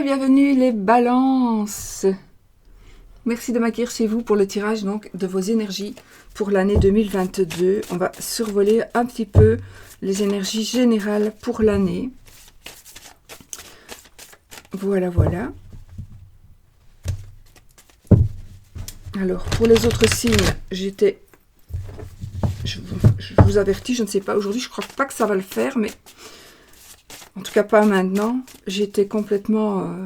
Bienvenue les balances. Merci de m'accueillir chez vous pour le tirage donc de vos énergies pour l'année 2022. On va survoler un petit peu les énergies générales pour l'année. Voilà, voilà. Alors, pour les autres signes, je vous avertis, je ne sais pas, aujourd'hui, je crois pas que ça va le faire, mais en tout cas pas maintenant. J'étais complètement...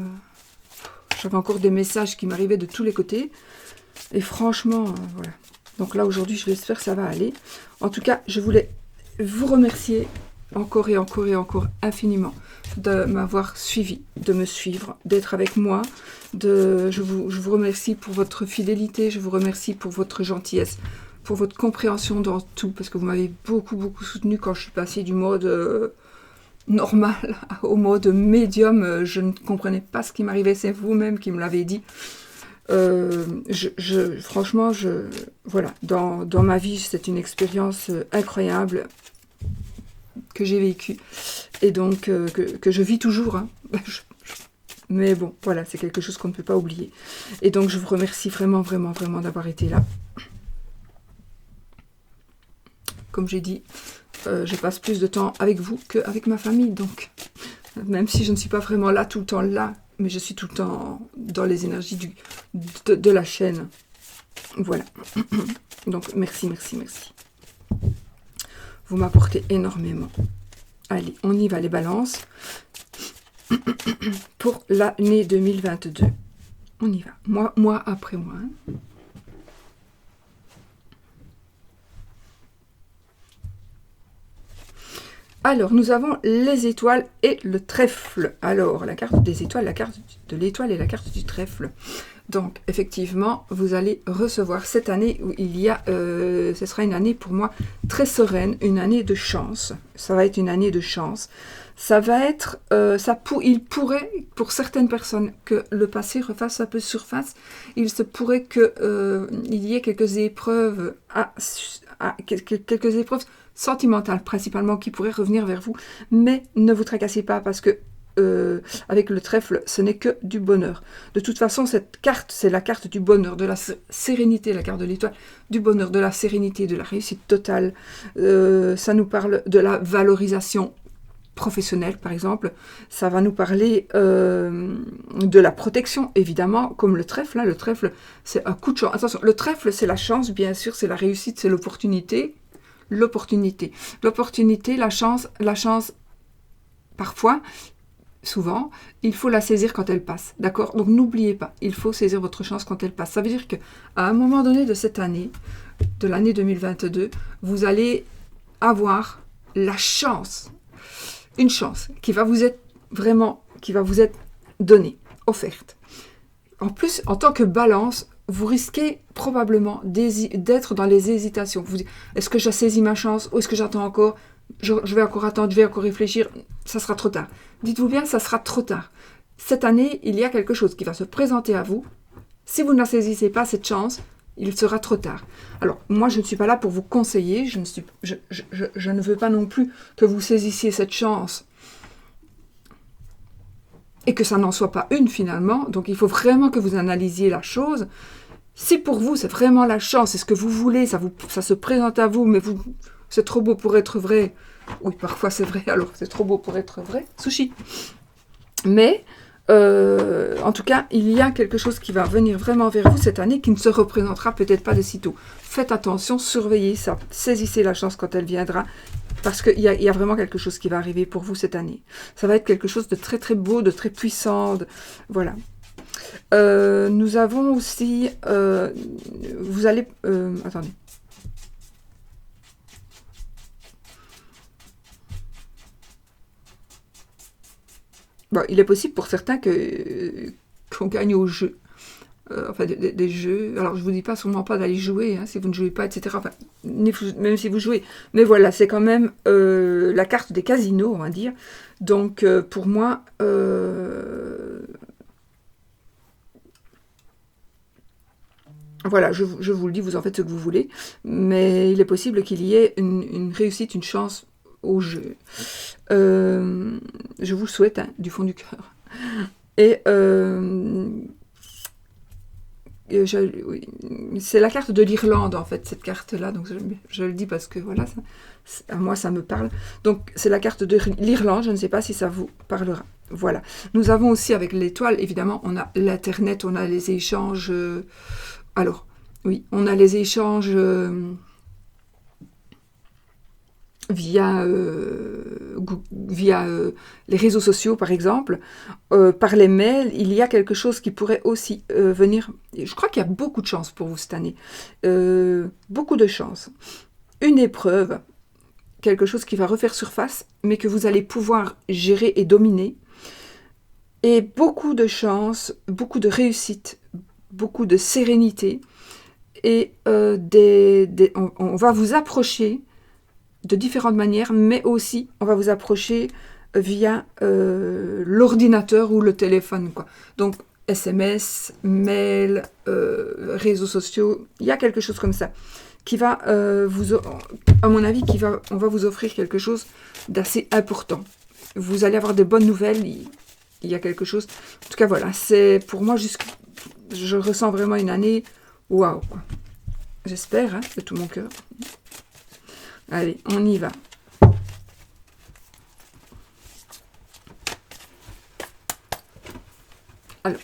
j'avais encore des messages qui m'arrivaient de tous les côtés. Et franchement, voilà. Donc là, aujourd'hui, j'espère que ça va aller. En tout cas, je voulais vous remercier encore et encore et encore infiniment de m'avoir suivi, de me suivre, d'être avec moi. Je vous remercie pour votre fidélité, je vous remercie pour votre gentillesse, pour votre compréhension dans tout, parce que vous m'avez beaucoup, beaucoup soutenu quand je suis passée du mode normal au mode médium. Je ne comprenais pas ce qui m'arrivait, c'est vous-même qui me l'avez dit. Franchement, voilà, dans ma vie, c'est une expérience incroyable que j'ai vécue et donc que je vis toujours. Hein. Mais bon, voilà, c'est quelque chose qu'on ne peut pas oublier. Et donc, je vous remercie vraiment, vraiment, vraiment d'avoir été là. Comme j'ai dit, je passe plus de temps avec vous qu'avec ma famille. Donc, même si je ne suis pas vraiment là, tout le temps là, mais je suis tout le temps dans les énergies de la chaîne. Voilà. Donc, merci, merci, merci. Vous m'apportez énormément. Allez, on y va les balances. Pour l'année 2022. On y va. Mois après mois. Hein. Alors, nous avons les étoiles et le trèfle. Alors, la carte des étoiles, la carte de l'étoile et la carte du trèfle. Donc, effectivement, vous allez recevoir cette année où il y a... ce sera une année pour moi très sereine, une année de chance. Ça va être une année de chance. Ça va être... il pourrait, pour certaines personnes, que le passé refasse un peu surface. Il se pourrait qu'il y ait quelques épreuves... quelques épreuves sentimentales, principalement, qui pourraient revenir vers vous. Mais ne vous tracassez pas, parce que avec le trèfle, ce n'est que du bonheur. De toute façon, cette carte, c'est la carte du bonheur, de la sérénité, la carte de l'étoile, du bonheur, de la sérénité, de la réussite totale. Ça nous parle de la valorisation professionnelle, par exemple. Ça va nous parler de la protection, évidemment, comme le trèfle. Hein. Le trèfle, c'est un coup de chance. Attention, le trèfle, c'est la chance, bien sûr, c'est la réussite, c'est l'opportunité. L'opportunité, la chance, parfois... Souvent, il faut la saisir quand elle passe, d'accord? Donc n'oubliez pas, il faut saisir votre chance quand elle passe. Ça veut dire qu'à un moment donné de cette année, de l'année 2022, vous allez avoir la chance, une chance qui va vous être vraiment, qui va vous être donnée, offerte. En plus, en tant que balance, vous risquez probablement d'être dans les hésitations. Vous dites, est-ce que j'ai saisi ma chance ou est-ce que j'attends encore? Je vais encore attendre, je vais encore réfléchir, ça sera trop tard. Dites-vous bien, ça sera trop tard. Cette année, il y a quelque chose qui va se présenter à vous. Si vous ne la saisissez pas, cette chance, il sera trop tard. Alors, moi, je ne suis pas là pour vous conseiller, je ne veux pas non plus que vous saisissiez cette chance et que ça n'en soit pas une finalement. Donc, il faut vraiment que vous analysiez la chose. Si pour vous, c'est vraiment la chance, c'est ce que vous voulez, ça se présente à vous, mais c'est trop beau pour être vrai. Oui, parfois c'est vrai, alors c'est trop beau pour être vrai. Sushi. Mais, en tout cas, il y a quelque chose qui va venir vraiment vers vous cette année qui ne se représentera peut-être pas de sitôt. Faites attention, surveillez ça. Saisissez la chance quand elle viendra. Parce qu'il y a vraiment quelque chose qui va arriver pour vous cette année. Ça va être quelque chose de très très beau, de très puissant. Voilà. Nous avons aussi... vous allez... attendez. Bon, il est possible pour certains qu'on gagne au jeu. Enfin, des jeux. Alors, je ne vous dis pas sûrement pas d'aller jouer, hein, si vous ne jouez pas, etc. Enfin, même si vous jouez. Mais voilà, c'est quand même la carte des casinos, on va dire. Donc, pour moi... voilà, je vous le dis, vous en faites ce que vous voulez. Mais il est possible qu'il y ait une réussite, une chance au jeu. Je vous le souhaite, hein, du fond du cœur. Et oui, c'est la carte de l'Irlande, en fait, cette carte-là. Donc, je le dis parce que, voilà, à moi, ça me parle. Donc, c'est la carte de l'Irlande. Je ne sais pas si ça vous parlera. Voilà. Nous avons aussi, avec l'étoile, évidemment, on a l'Internet, on a les échanges. Alors, oui, on a les échanges via les réseaux sociaux, par exemple, par les mails. Il y a quelque chose qui pourrait aussi venir. Je crois qu'il y a beaucoup de chance pour vous cette année. Beaucoup de chance. Une épreuve, quelque chose qui va refaire surface, mais que vous allez pouvoir gérer et dominer. Et beaucoup de chance, beaucoup de réussite, beaucoup de sérénité. Et on va vous approcher de différentes manières, mais aussi on va vous approcher via l'ordinateur ou le téléphone, quoi. Donc SMS, mail, réseaux sociaux, il y a quelque chose comme ça qui va à mon avis, on va vous offrir quelque chose d'assez important. Vous allez avoir de bonnes nouvelles, il y a quelque chose. En tout cas, voilà, c'est pour moi, je ressens vraiment une année waouh, quoi. J'espère, hein, de tout mon cœur. Allez, on y va. Alors,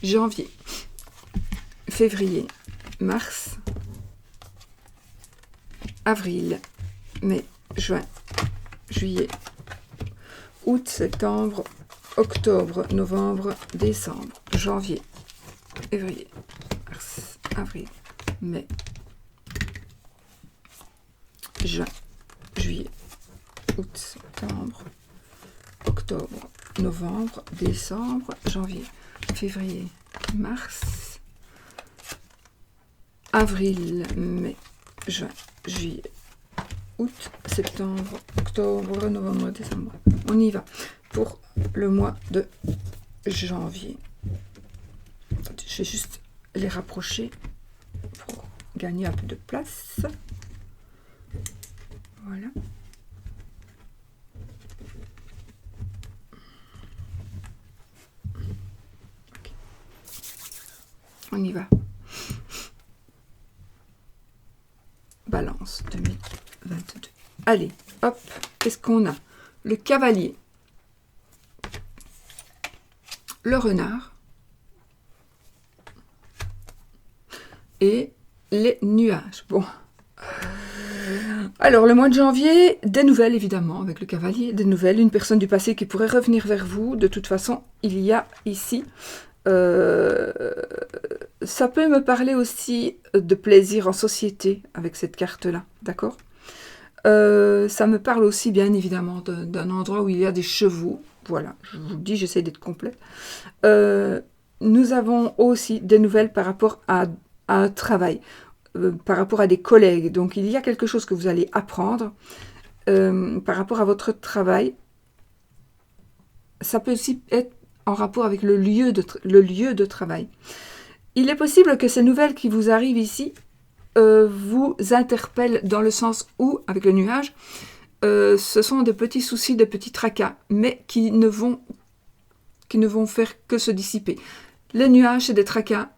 janvier, février, mars, avril, mai, juin, juillet, août, septembre, octobre, novembre, décembre, janvier, février, mars, avril, mai, juin, juillet, août, septembre, octobre, novembre, décembre, janvier, février, mars, avril, mai, juin, juillet, août, septembre, octobre, novembre, décembre. On y va pour le mois de janvier. Je vais juste les rapprocher pour gagner un peu de place. Voilà. Okay. On y va. Balance 2022. Allez, hop, qu'est-ce qu'on a? Le cavalier, le renard et les nuages. Bon. Alors, le mois de janvier, des nouvelles, évidemment, avec le cavalier, des nouvelles, une personne du passé qui pourrait revenir vers vous. De toute façon, il y a ici... ça peut me parler aussi de plaisir en société, avec cette carte-là, d'accord? Ça me parle aussi, bien évidemment, d'un endroit où il y a des chevaux. Voilà, je vous le dis, j'essaie d'être complète. Nous avons aussi des nouvelles par rapport à un travail. Par rapport à des collègues. Donc, il y a quelque chose que vous allez apprendre par rapport à votre travail. Ça peut aussi être en rapport avec le lieu de travail. Il est possible que ces nouvelles qui vous arrivent ici vous interpellent dans le sens où, avec le nuage, ce sont des petits soucis, des petits tracas, mais qui ne vont faire que se dissiper. Les nuages, c'est des tracas,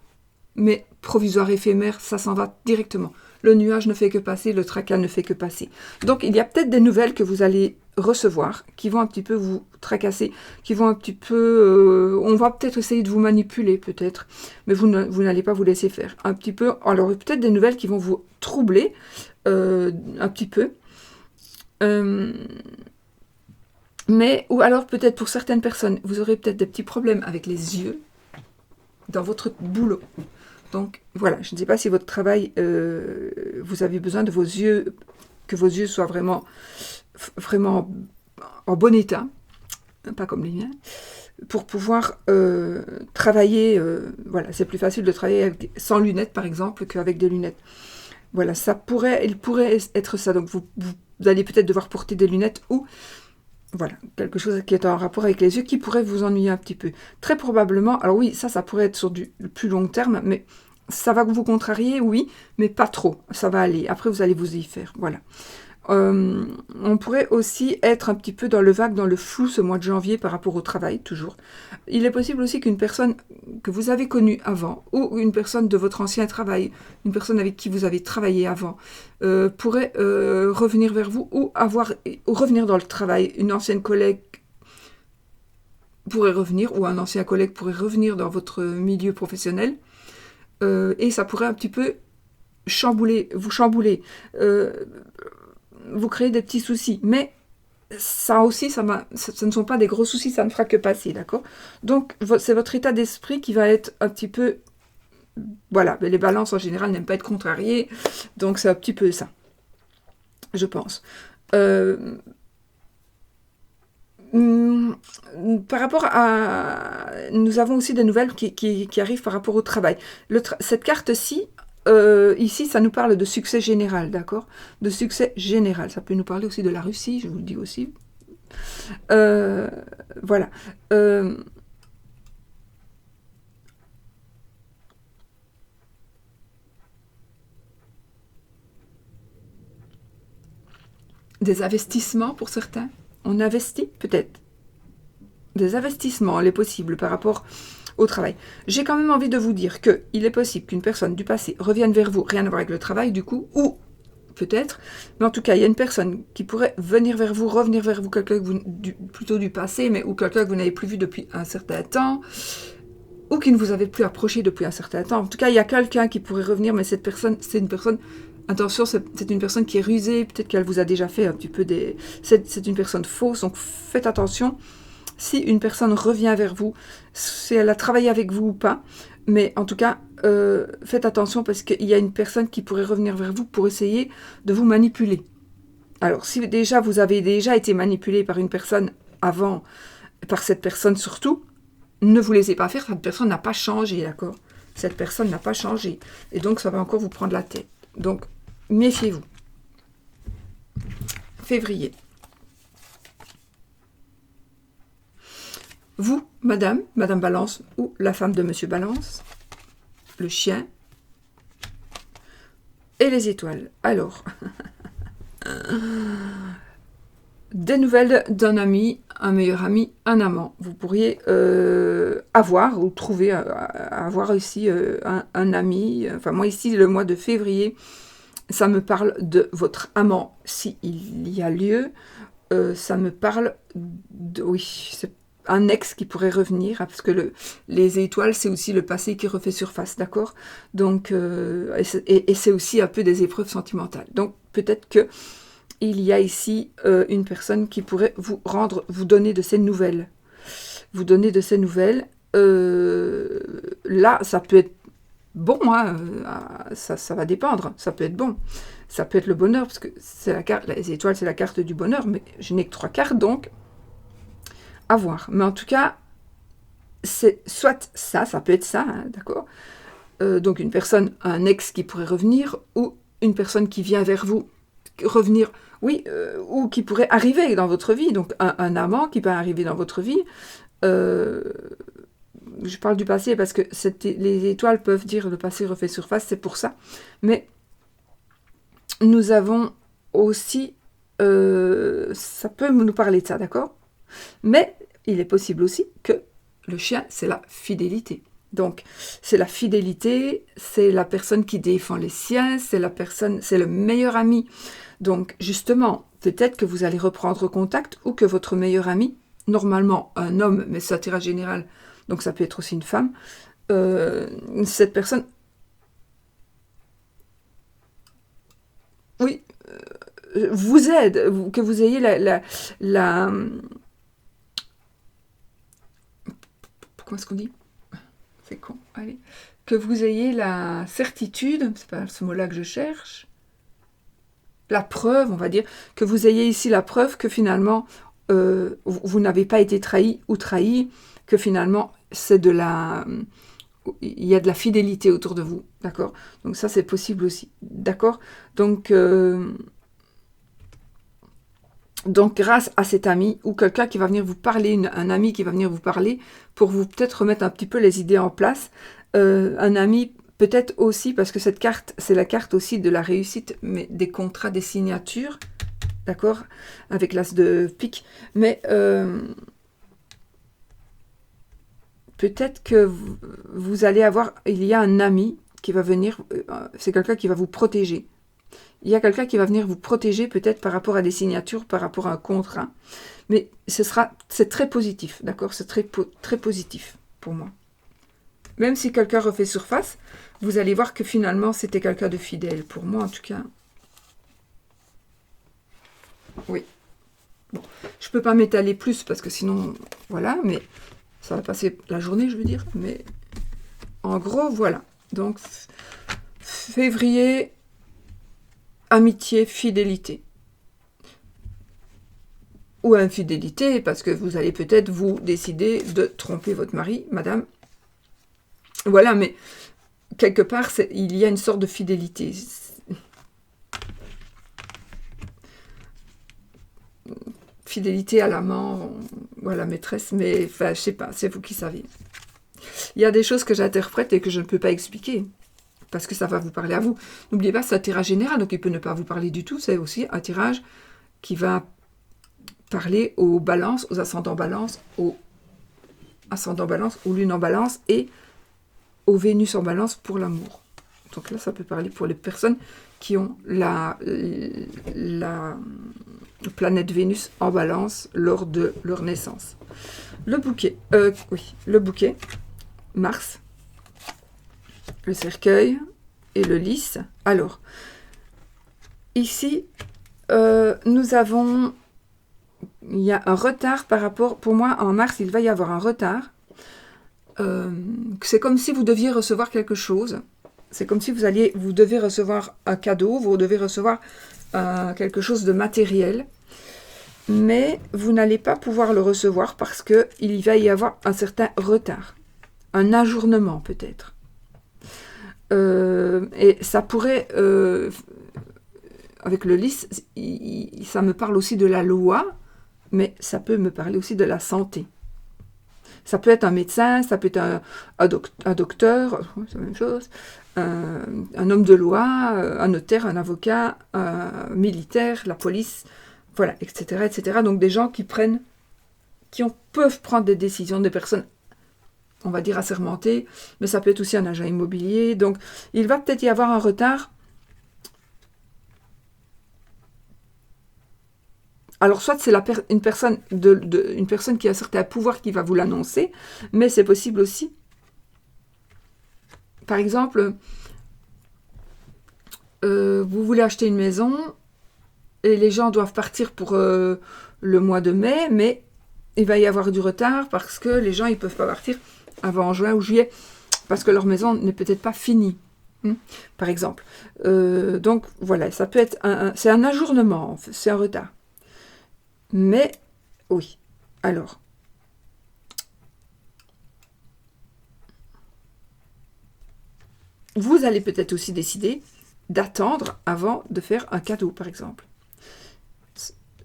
mais provisoire, éphémère, ça s'en va directement. Le nuage ne fait que passer, le tracas ne fait que passer. Donc, il y a peut-être des nouvelles que vous allez recevoir, qui vont un petit peu vous tracasser, qui vont un petit peu... on va peut-être essayer de vous manipuler, peut-être, mais vous n'allez pas vous laisser faire. Un petit peu... Alors, peut-être des nouvelles qui vont vous troubler, un petit peu. Mais, ou alors peut-être pour certaines personnes, vous aurez peut-être des petits problèmes avec les yeux dans votre boulot. Donc voilà, je ne sais pas si votre travail, vous avez besoin de vos yeux, que vos yeux soient vraiment en bon état, pas comme les miens, pour pouvoir travailler. Voilà, c'est plus facile de travailler sans lunettes, par exemple, qu'avec des lunettes. Voilà, il pourrait être ça. Donc vous allez peut-être devoir porter des lunettes ou voilà, quelque chose qui est en rapport avec les yeux qui pourrait vous ennuyer un petit peu. Très probablement, alors oui, ça pourrait être sur du plus long terme, mais ça va vous contrarier, oui, mais pas trop. Ça va aller. Après, vous allez vous y faire. Voilà. On pourrait aussi être un petit peu dans le vague, dans le flou ce mois de janvier par rapport au travail, toujours. Il est possible aussi qu'une personne que vous avez connue avant, ou une personne de votre ancien travail, une personne avec qui vous avez travaillé avant, pourrait revenir vers vous ou revenir dans le travail. Une ancienne collègue pourrait revenir, ou un ancien collègue pourrait revenir dans votre milieu professionnel, et ça pourrait un petit peu vous chambouler, vous créez des petits soucis, mais ça aussi, ça ne sont pas des gros soucis, ça ne fera que passer, d'accord? Donc, c'est votre état d'esprit qui va être un petit peu... Voilà, mais les balances en général n'aiment pas être contrariées, donc c'est un petit peu ça, je pense. Par rapport à... Nous avons aussi des nouvelles qui arrivent par rapport au travail. Cette carte-ci, ici, ça nous parle de succès général, d'accord? De succès général. Ça peut nous parler aussi de la Russie, je vous le dis aussi. Voilà. Des investissements pour certains. On investit, peut-être. Des investissements, il est possible par rapport au travail. J'ai quand même envie de vous dire qu'il est possible qu'une personne du passé revienne vers vous, rien à voir avec le travail du coup, ou peut-être, mais en tout cas, il y a une personne qui pourrait venir vers vous, revenir vers vous, quelqu'un plutôt du passé, mais ou quelqu'un que vous n'avez plus vu depuis un certain temps, ou qui ne vous avez plus approché depuis un certain temps. En tout cas, il y a quelqu'un qui pourrait revenir, mais cette personne, c'est une personne... Attention, c'est une personne qui est rusée, peut-être qu'elle vous a déjà fait un petit peu des... C'est une personne fausse, donc faites attention. Si une personne revient vers vous, si elle a travaillé avec vous ou pas, mais en tout cas, faites attention parce qu'il y a une personne qui pourrait revenir vers vous pour essayer de vous manipuler. Alors, si déjà vous avez déjà été manipulé par une personne avant, par cette personne surtout, ne vous laissez pas faire, cette personne n'a pas changé, d'accord? Cette personne n'a pas changé. Et donc, ça va encore vous prendre la tête. Donc, méfiez-vous. Février. Vous, madame Balance, ou la femme de monsieur Balance, le chien, et les étoiles. Alors, des nouvelles d'un ami, un meilleur ami, un amant. Vous pourriez avoir ou trouver, avoir ici un ami. Enfin, moi ici, le mois de février, ça me parle de votre amant, s'il y a lieu. Ça me parle de... Oui, c'est un ex qui pourrait revenir, parce que les étoiles, c'est aussi le passé qui refait surface, d'accord? Donc, et c'est aussi un peu des épreuves sentimentales. Donc, peut-être que il y a ici une personne qui pourrait vous donner de ces nouvelles. Vous donner de ces nouvelles. Là, ça peut être bon, hein, ça va dépendre. Ça peut être bon. Ça peut être le bonheur, parce que c'est la carte, les étoiles, c'est la carte du bonheur, mais je n'ai que 3 cartes, donc à voir. Mais en tout cas, c'est soit ça peut être ça, hein, d'accord? Donc une personne, un ex qui pourrait revenir, ou une personne qui vient vers vous, revenir, oui, ou qui pourrait arriver dans votre vie, donc un amant qui peut arriver dans votre vie. Je parle du passé parce que les étoiles peuvent dire le passé refait surface, c'est pour ça. Mais nous avons aussi, ça peut nous parler de ça, d'accord? Mais il est possible aussi que le chien, c'est la fidélité. Donc, c'est la fidélité, c'est la personne qui défend les siens, c'est le meilleur ami. Donc, justement, peut-être que vous allez reprendre contact ou que votre meilleur ami, normalement un homme, mais c'est un tirage général, donc ça peut être aussi une femme, cette personne... Oui, vous aide, que vous ayez comment est-ce qu'on dit? C'est con, allez. Que vous ayez la certitude, c'est pas ce mot-là que je cherche, la preuve, on va dire, que vous ayez ici la preuve que finalement, vous n'avez pas été trahi ou trahi, que finalement, il y a de la fidélité autour de vous, d'accord? Donc ça, c'est possible aussi, d'accord? Donc, grâce à cet ami, ou quelqu'un qui va venir vous parler, un ami qui va venir vous parler, pour vous peut-être remettre un petit peu les idées en place, un ami peut-être aussi, parce que cette carte, c'est la carte aussi de la réussite, mais des contrats, des signatures. d'accord, avec l'as de pique, mais peut-être que vous allez avoir, il y a un ami qui va venir, c'est quelqu'un qui va vous protéger. Il y a quelqu'un qui va venir vous protéger peut-être par rapport à des signatures, par rapport à un contrat. Mais c'est très positif, d'accord? C'est très positif pour moi. Même si quelqu'un refait surface, vous allez voir que finalement c'était quelqu'un de fidèle. Pour moi en tout cas. Oui. Bon, je peux pas m'étaler plus parce que sinon, voilà, mais ça va passer la journée, je veux dire. Mais en gros, voilà. Donc, février, amitié, fidélité. Ou infidélité, parce que vous allez peut-être vous décider de tromper votre mari, madame. Voilà, mais quelque part, il y a une sorte de fidélité. Fidélité à l'amant ou à la maîtresse, mais enfin, je sais pas, c'est vous qui savez. Il y a des choses que j'interprète et que je ne peux pas expliquer, parce que ça va vous parler à vous. N'oubliez pas, c'est un tirage général, donc il peut ne pas vous parler du tout. C'est aussi un tirage qui va parler aux balances, aux ascendants balance, aux lunes en balance et aux Vénus en balance pour l'amour. Donc là, ça peut parler pour les personnes qui ont la planète Vénus en balance lors de leur naissance. Le bouquet, le bouquet, Mars, le cercueil et le lys. Alors, ici, nous avons, il y a un retard par rapport, pour moi, en Mars, il va y avoir un retard. C'est comme si vous deviez recevoir quelque chose. C'est comme si vous devez recevoir un cadeau, vous devez recevoir quelque chose de matériel, mais vous n'allez pas pouvoir le recevoir parce qu'il va y avoir un certain retard, un ajournement peut-être. Et ça pourrait, avec le lys, ça me parle aussi de la loi, mais ça peut me parler aussi de la santé. Ça peut être un médecin, ça peut être un docteur, c'est la même chose, un homme de loi, un notaire, un avocat, un militaire, la police, voilà, etc., etc. Donc des gens qui peuvent prendre des décisions, des personnes, on va dire assermentées, mais ça peut être aussi un agent immobilier. Donc il va peut-être y avoir un retard. Alors, soit c'est une personne qui a un certain pouvoir qui va vous l'annoncer, mais c'est possible aussi. Par exemple, vous voulez acheter une maison et les gens doivent partir pour le mois de mai, mais il va y avoir du retard parce que les gens ne peuvent pas partir avant juin ou juillet parce que leur maison n'est peut-être pas finie. Par exemple. Donc, voilà, ça peut être c'est un ajournement, c'est un retard. Mais, oui, alors, vous allez peut-être aussi décider d'attendre avant de faire un cadeau, par exemple.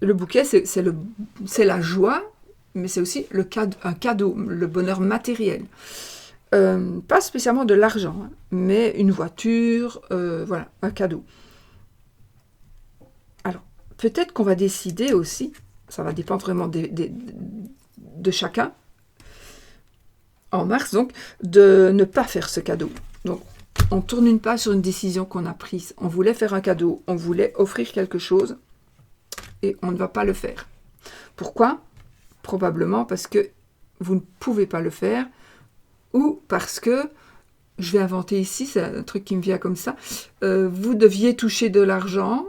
Le bouquet, c'est la joie, mais c'est aussi un cadeau, le bonheur matériel. Pas spécialement de l'argent, hein, mais une voiture, voilà, un cadeau. Alors, peut-être qu'on va décider aussi, ça va dépendre vraiment de chacun, en mars donc, de ne pas faire ce cadeau. Donc, on tourne une page sur une décision qu'on a prise. On voulait faire un cadeau, on voulait offrir quelque chose, et on ne va pas le faire. Pourquoi? Probablement parce que vous ne pouvez pas le faire, ou parce que, je vais inventer ici, c'est un truc qui me vient comme ça, vous deviez toucher de l'argent,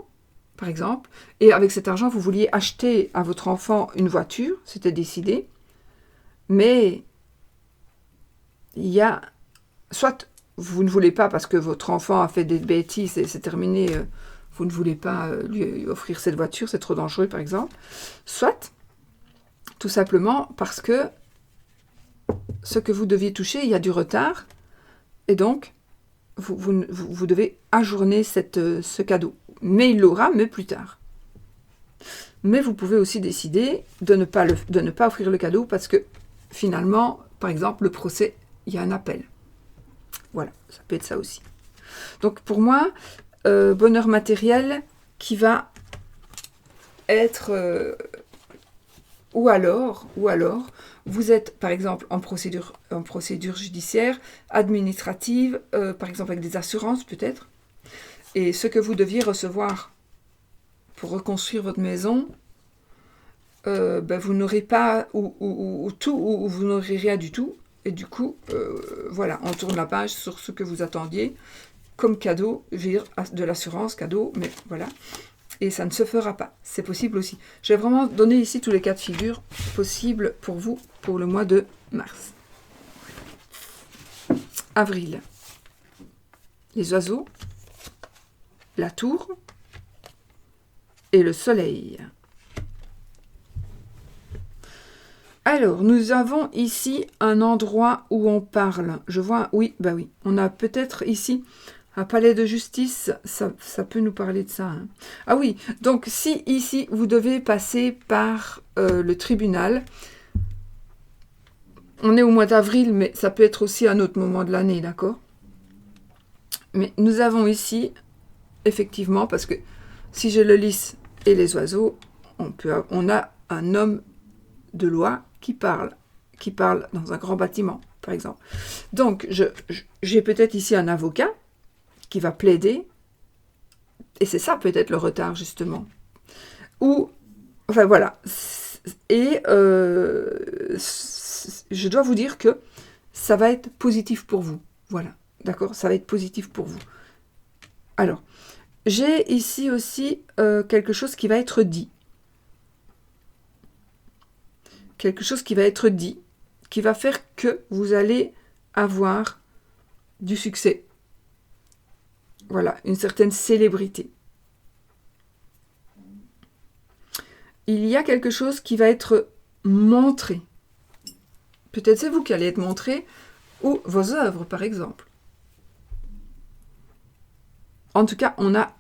par exemple, et avec cet argent, vous vouliez acheter à votre enfant une voiture, c'était décidé, mais il y a, soit vous ne voulez pas parce que votre enfant a fait des bêtises et c'est terminé, vous ne voulez pas lui offrir cette voiture, c'est trop dangereux par exemple, soit tout simplement parce que ce que vous deviez toucher, il y a du retard, et donc vous devez ajourner ce cadeau. Mais il l'aura, mais plus tard. Mais vous pouvez aussi décider de ne pas offrir le cadeau parce que finalement, par exemple, le procès, il y a un appel. Voilà, ça peut être ça aussi. Donc pour moi, bonheur matériel qui va être... ou alors, vous êtes par exemple en procédure judiciaire, administrative, par exemple avec des assurances peut-être, et ce que vous deviez recevoir pour reconstruire votre maison, vous n'aurez pas, ou vous n'aurez rien du tout, et du coup, voilà, on tourne la page sur ce que vous attendiez comme cadeau, je veux dire, de l'assurance, cadeau, mais voilà. Et ça ne se fera pas. C'est possible aussi. J'ai vraiment donné ici tous les cas de figure possibles pour vous pour le mois de mars. Avril. Les oiseaux, la tour et le soleil. Alors, nous avons ici un endroit où on parle. Je vois, oui, bah oui. On a peut-être ici un palais de justice, ça peut nous parler de ça. Hein. Ah oui, donc si ici, vous devez passer par le tribunal, on est au mois d'avril, mais ça peut être aussi un autre moment de l'année, d'accord? Mais nous avons ici, effectivement, parce que si j'ai le lys et les oiseaux, on a un homme de loi qui parle dans un grand bâtiment, par exemple. Donc, j'ai peut-être ici un avocat qui va plaider, et c'est ça peut-être le retard, justement. Ou, enfin voilà, et je dois vous dire que ça va être positif pour vous, voilà, d'accord, ça va être positif pour vous. Alors, j'ai ici aussi quelque chose qui va être dit. Quelque chose qui va être dit, qui va faire que vous allez avoir du succès. Voilà, une certaine célébrité. Il y a quelque chose qui va être montré. Peut-être c'est vous qui allez être montré, ou vos œuvres, par exemple. En tout cas, on a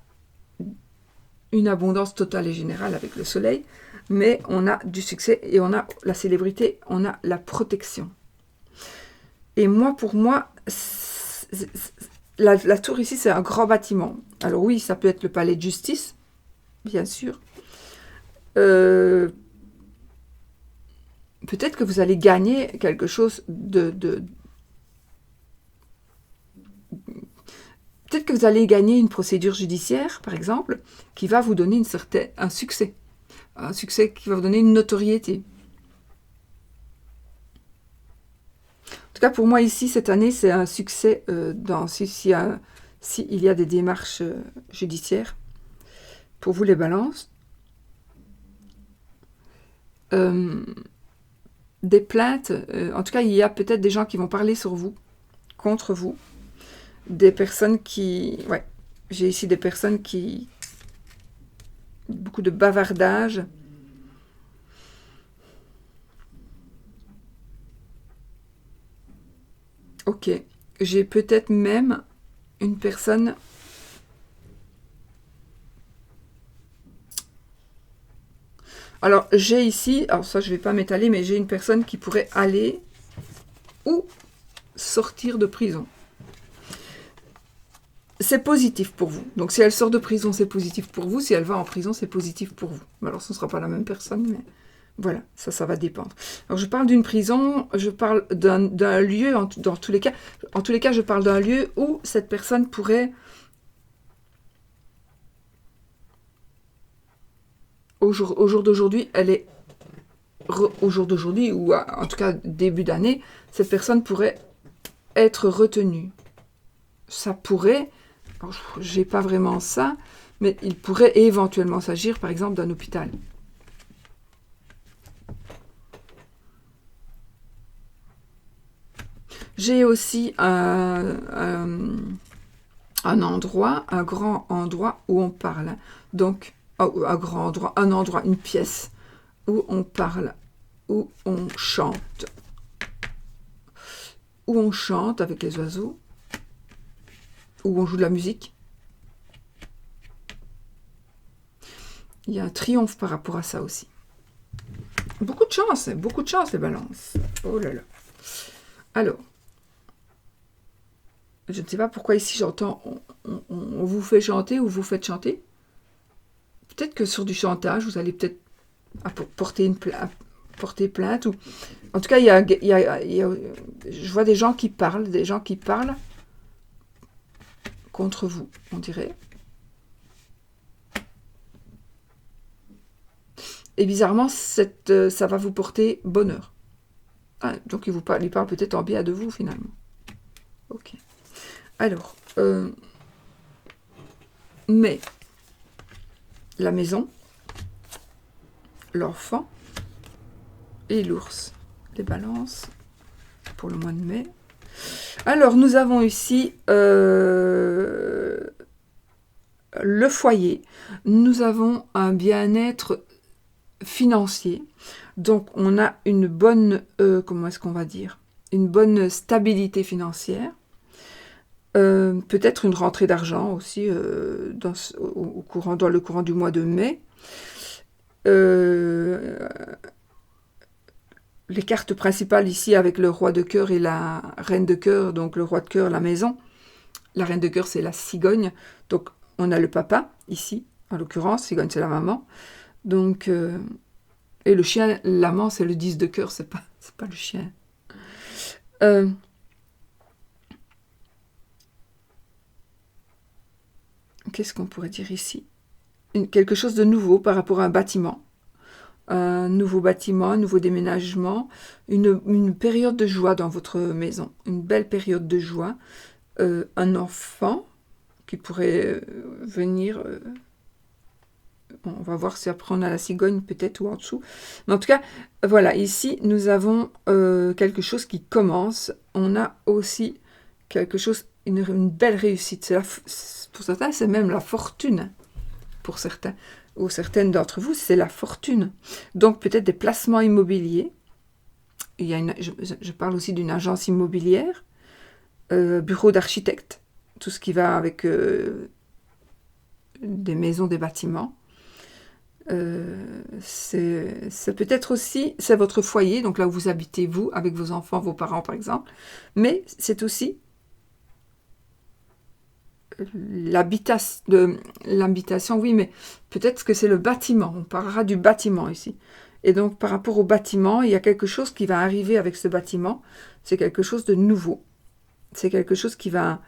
une abondance totale et générale avec le soleil, mais on a du succès et on a la célébrité, on a la protection. Et moi, pour moi, la tour ici, c'est un grand bâtiment. Alors oui, ça peut être le palais de justice, bien sûr. Peut-être que vous allez gagner quelque chose Peut-être que vous allez gagner une procédure judiciaire, par exemple, qui va vous donner un succès. Un succès qui va vous donner une notoriété. En tout cas, pour moi, ici, cette année, c'est un succès s'il y a des démarches judiciaires. Pour vous, les balances. Des plaintes. En tout cas, il y a peut-être des gens qui vont parler sur vous, contre vous. Des personnes qui... Ouais, j'ai ici des personnes qui... Beaucoup de bavardage. Ok. J'ai peut-être même une personne... Alors, j'ai ici... Alors ça, je ne vais pas m'étaler, mais j'ai une personne qui pourrait aller ou sortir de prison. C'est positif pour vous. Donc, si elle sort de prison, c'est positif pour vous. Si elle va en prison, c'est positif pour vous. Alors, ce ne sera pas la même personne, mais voilà, ça va dépendre. Alors, je parle d'une prison, je parle d'un lieu, dans tous les cas. En tous les cas, je parle d'un lieu où cette personne pourrait, au jour d'aujourd'hui, au jour d'aujourd'hui, ou en tout cas début d'année, cette personne pourrait être retenue. Ça pourrait... J'ai pas vraiment ça, mais il pourrait éventuellement s'agir, par exemple, d'un hôpital. J'ai aussi un endroit, un grand endroit où on parle. Donc, un grand endroit, une pièce où on parle, où on chante. Où on chante avec les oiseaux. Où on joue de la musique. Il y a un triomphe par rapport à ça aussi. Beaucoup de chance les balances. Oh là là. Alors, je ne sais pas pourquoi ici j'entends on vous fait chanter ou vous faites chanter. peut-être que sur du chantage, vous allez peut-être porter plainte. Ou... En tout cas, je vois des gens qui parlent contre vous, on dirait. Et bizarrement, ça va vous porter bonheur. Ah, donc il parle peut-être en bien de vous, finalement. Ok. Alors, mais la maison, l'enfant et l'ours. Les balances pour le mois de mai. Alors, nous avons ici le foyer. Nous avons un bien-être financier. Donc, on a une bonne, comment est-ce qu'on va dire, une bonne stabilité financière. Peut-être une rentrée d'argent aussi dans le courant du mois de mai. Les cartes principales ici avec le roi de cœur et la reine de cœur, donc le roi de cœur, la maison. La reine de cœur, c'est la cigogne. Donc, on a le papa, ici, en l'occurrence. Cigogne, c'est la maman. Donc, et le chien, l'amant, c'est le 10 de cœur, c'est pas le chien. Qu'est-ce qu'on pourrait dire ici? Quelque chose de nouveau par rapport à un bâtiment. Un nouveau bâtiment, un nouveau déménagement, une période de joie dans votre maison. Une belle période de joie. Un enfant qui pourrait venir... Bon, on va voir si après on a la cigogne peut-être ou en dessous. Mais en tout cas, voilà, ici nous avons quelque chose qui commence. On a aussi quelque chose, une belle réussite. Pour certains, c'est même la fortune. Pour certains, ou certaines d'entre vous, c'est la fortune. Donc peut-être des placements immobiliers. Il y a je parle aussi d'une agence immobilière, bureau d'architecte, tout ce qui va avec des maisons, des bâtiments. C'est peut-être aussi, c'est votre foyer, donc là où vous habitez vous, avec vos enfants, vos parents par exemple, mais c'est aussi l'habitation, oui, mais peut-être que c'est le bâtiment, on parlera du bâtiment ici. Et donc par rapport au bâtiment, il y a quelque chose qui va arriver avec ce bâtiment, c'est quelque chose de nouveau, c'est quelque chose qui va...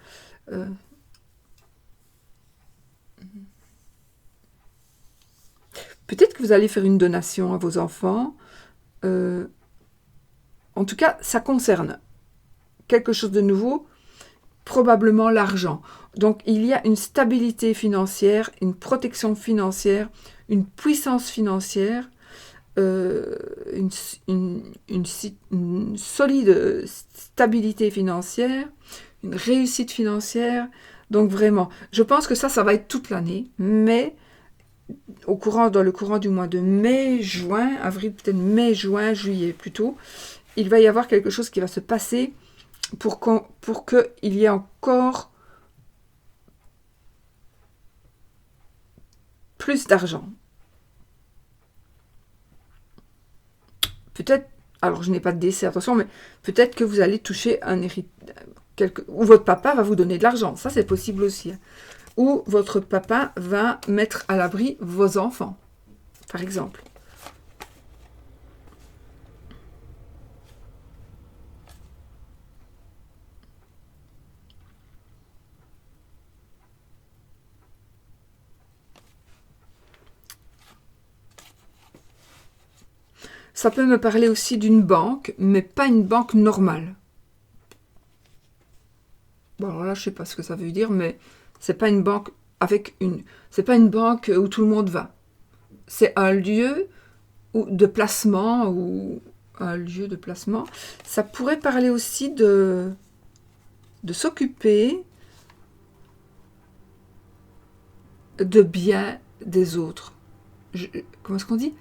Peut-être que vous allez faire une donation à vos enfants. En tout cas, ça concerne quelque chose de nouveau, probablement l'argent. Donc, il y a une stabilité financière, une protection financière, une puissance financière, une solide stabilité financière, une réussite financière. Donc, vraiment, je pense que ça va être toute l'année, mais... dans le courant du mois de mai, juin, avril, peut-être mai, juin, juillet plutôt, il va y avoir quelque chose qui va se passer pour qu'il y ait encore plus d'argent. Peut-être, alors je n'ai pas de décès, attention, mais peut-être que vous allez toucher un héritage, ou votre papa va vous donner de l'argent, ça c'est possible aussi. Ou votre papa va mettre à l'abri vos enfants, par exemple. Ça peut me parler aussi d'une banque, mais pas une banque normale. Bon, alors là, je ne sais pas ce que ça veut dire, mais c'est pas une banque c'est pas une banque où tout le monde va. C'est un lieu de placement ou un lieu de placement. Ça pourrait parler aussi de s'occuper de biens des autres. Comment est-ce qu'on dit?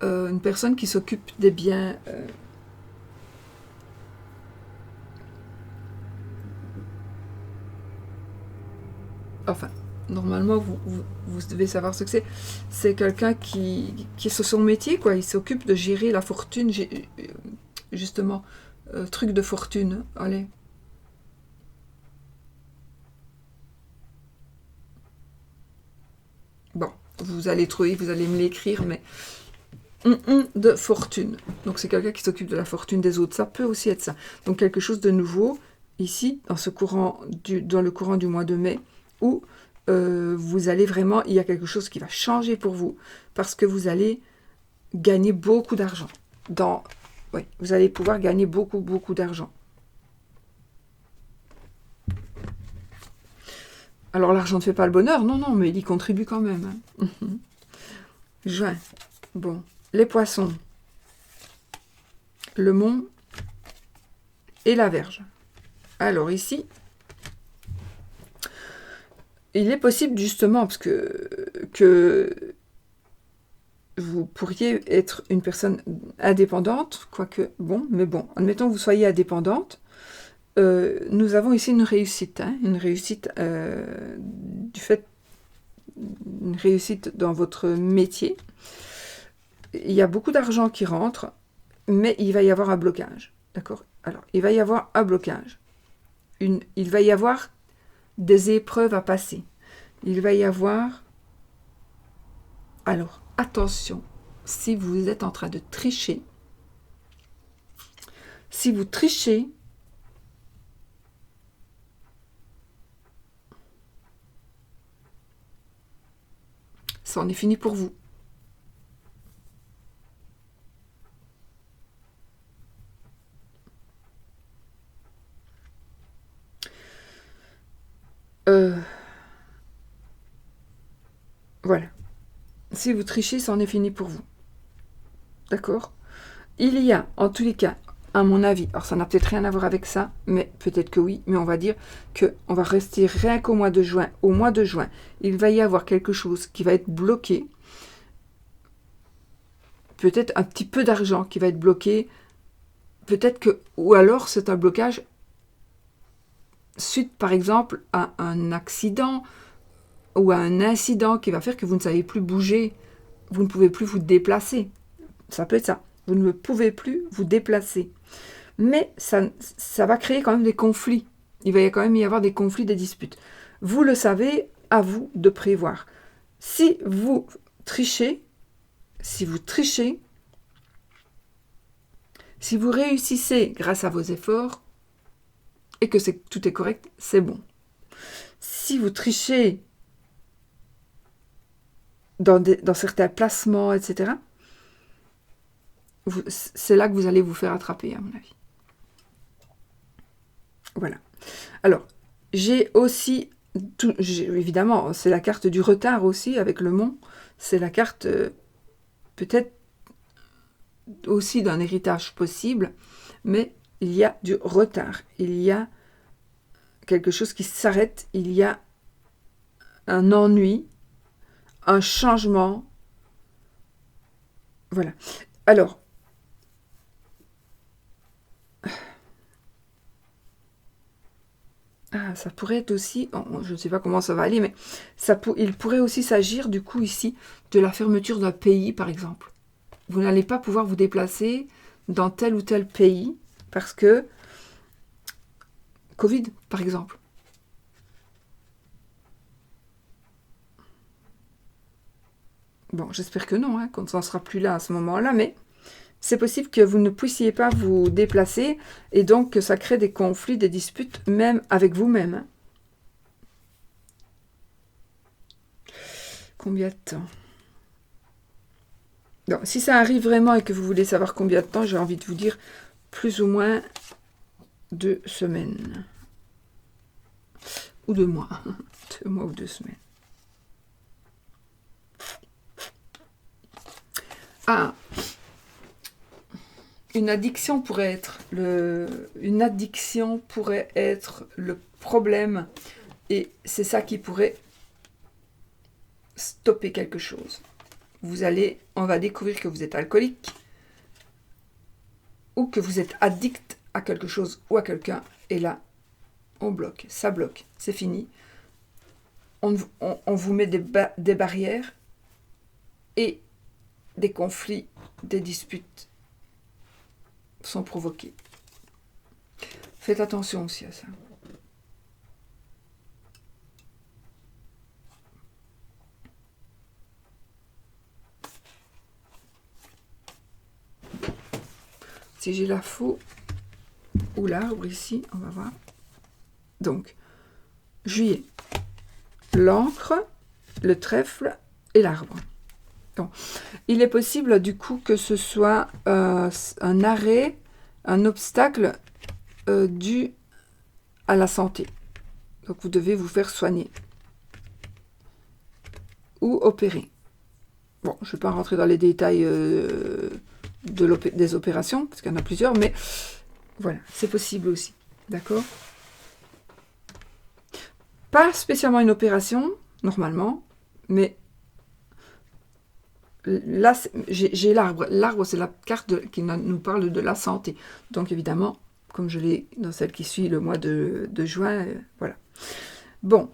Une personne qui s'occupe des biens... Enfin, normalement, vous devez savoir ce que c'est. C'est quelqu'un qui est sur son métier, quoi. Il s'occupe de gérer la fortune, justement. Truc de fortune, allez. Bon, vous allez trouver, vous allez me l'écrire, mais de fortune. Donc c'est quelqu'un qui s'occupe de la fortune des autres. Ça peut aussi être ça. Donc quelque chose de nouveau ici, dans le courant du mois de mai, où vous allez vraiment, il y a quelque chose qui va changer pour vous, parce que vous allez gagner beaucoup d'argent. Oui, vous allez pouvoir gagner beaucoup, beaucoup d'argent. Alors l'argent ne fait pas le bonheur, non, non, mais il y contribue quand même. Hein. Juin. Bon, les poissons, le Mont et la Vierge. Alors ici, il est possible justement, parce que vous pourriez être une personne indépendante, quoique, bon, mais bon, admettons que vous soyez indépendante, nous avons ici une réussite, hein, une réussite une réussite dans votre métier. Il y a beaucoup d'argent qui rentre, mais il va y avoir un blocage, d'accord? Alors, il va y avoir un blocage. Il va y avoir des épreuves à passer. Il va y avoir... Alors, attention, si vous êtes en train de tricher, si vous trichez, ça en est fini pour vous. Voilà. Si vous trichez, ça en est fini pour vous. D'accord? Il y a, en tous les cas, à mon avis, alors ça n'a peut-être rien à voir avec ça, mais peut-être que oui, mais on va dire qu'on va rester rien qu'au mois de juin. Au mois de juin, il va y avoir quelque chose qui va être bloqué. Peut-être un petit peu d'argent qui va être bloqué. Peut-être que, ou alors c'est un blocage suite, par exemple, à un accident ou à un incident qui va faire que vous ne savez plus bouger, vous ne pouvez plus vous déplacer. Ça peut être ça. Vous ne pouvez plus vous déplacer. Mais ça va créer quand même des conflits. Il va quand même y avoir des conflits, des disputes. Vous le savez, à vous de prévoir. Si vous trichez, si vous réussissez grâce à vos efforts, et que tout est correct, c'est bon. Si vous trichez dans certains placements, etc., c'est là que vous allez vous faire attraper, à mon avis. Voilà. Alors, j'ai aussi, évidemment, c'est la carte du retard aussi, avec le Mont. C'est la carte, peut-être, aussi d'un héritage possible, mais il y a du retard. Il y a quelque chose qui s'arrête, il y a un ennui, un changement. Voilà. Alors, ça pourrait être aussi, je ne sais pas comment ça va aller, mais il pourrait aussi s'agir du coup ici de la fermeture d'un pays, par exemple. Vous n'allez pas pouvoir vous déplacer dans tel ou tel pays parce que Covid, par exemple. Bon, j'espère que non, hein, qu'on ne s'en sera plus là à ce moment-là, mais c'est possible que vous ne puissiez pas vous déplacer et donc que ça crée des conflits, des disputes, même avec vous-même. Hein. Combien de temps? Donc, si ça arrive vraiment et que vous voulez savoir combien de temps, j'ai envie de vous dire plus ou moins 2 semaines. Ou 2 mois. 2 mois ou 2 semaines. Ah, une addiction pourrait être le problème et c'est ça qui pourrait stopper quelque chose. On va découvrir que vous êtes alcoolique ou que vous êtes addict à quelque chose ou à quelqu'un et là, on bloque, ça bloque, c'est fini. On vous met des barrières et des conflits, des disputes sont provoqués. Faites attention aussi à ça. si j'ai la faux ou l'arbre ici, on va voir. Donc, juillet, l'encre, le trèfle et l'arbre. Bon. Il est possible du coup que ce soit un arrêt, un obstacle dû à la santé. Donc vous devez vous faire soigner ou opérer. Bon, je ne vais pas rentrer dans les détails des opérations, parce qu'il y en a plusieurs, mais voilà, c'est possible aussi. D'accord? Pas spécialement une opération, normalement, mais là, j'ai l'arbre. L'arbre, c'est la carte qui nous parle de la santé. Donc, évidemment, comme je l'ai dans celle qui suit le mois de juin, voilà. Bon,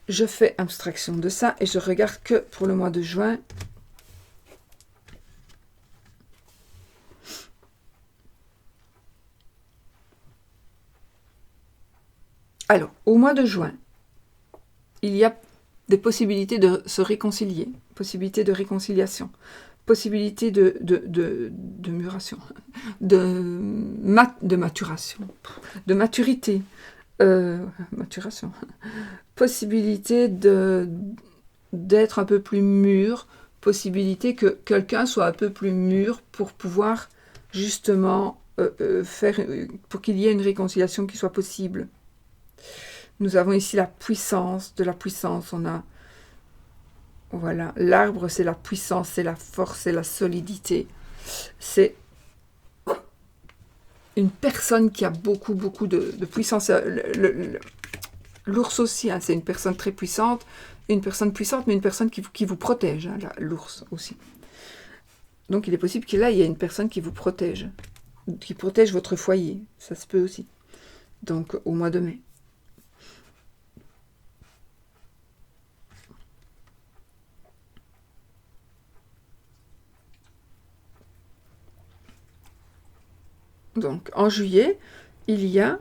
je fais abstraction de ça et je regarde que pour le mois de juin. Alors, au mois de juin, il y a des possibilités de se réconcilier, possibilités de réconciliation, possibilités de muration, de maturation, de maturité, maturation, possibilité d'être un peu plus mûr, possibilité que quelqu'un soit un peu plus mûr pour pouvoir justement pour qu'il y ait une réconciliation qui soit possible. Nous avons ici la puissance, de la puissance. On a, voilà, l'arbre, c'est la puissance, c'est la force, c'est la solidité. C'est une personne qui a beaucoup de puissance. L'ours aussi, hein, c'est une personne très puissante. Une personne puissante, mais une personne qui vous protège, hein, l'ours aussi. Donc, il est possible qu'il y ait une personne qui vous protège votre foyer. Ça se peut aussi. Donc, au mois de mai. Donc, en juillet, il y a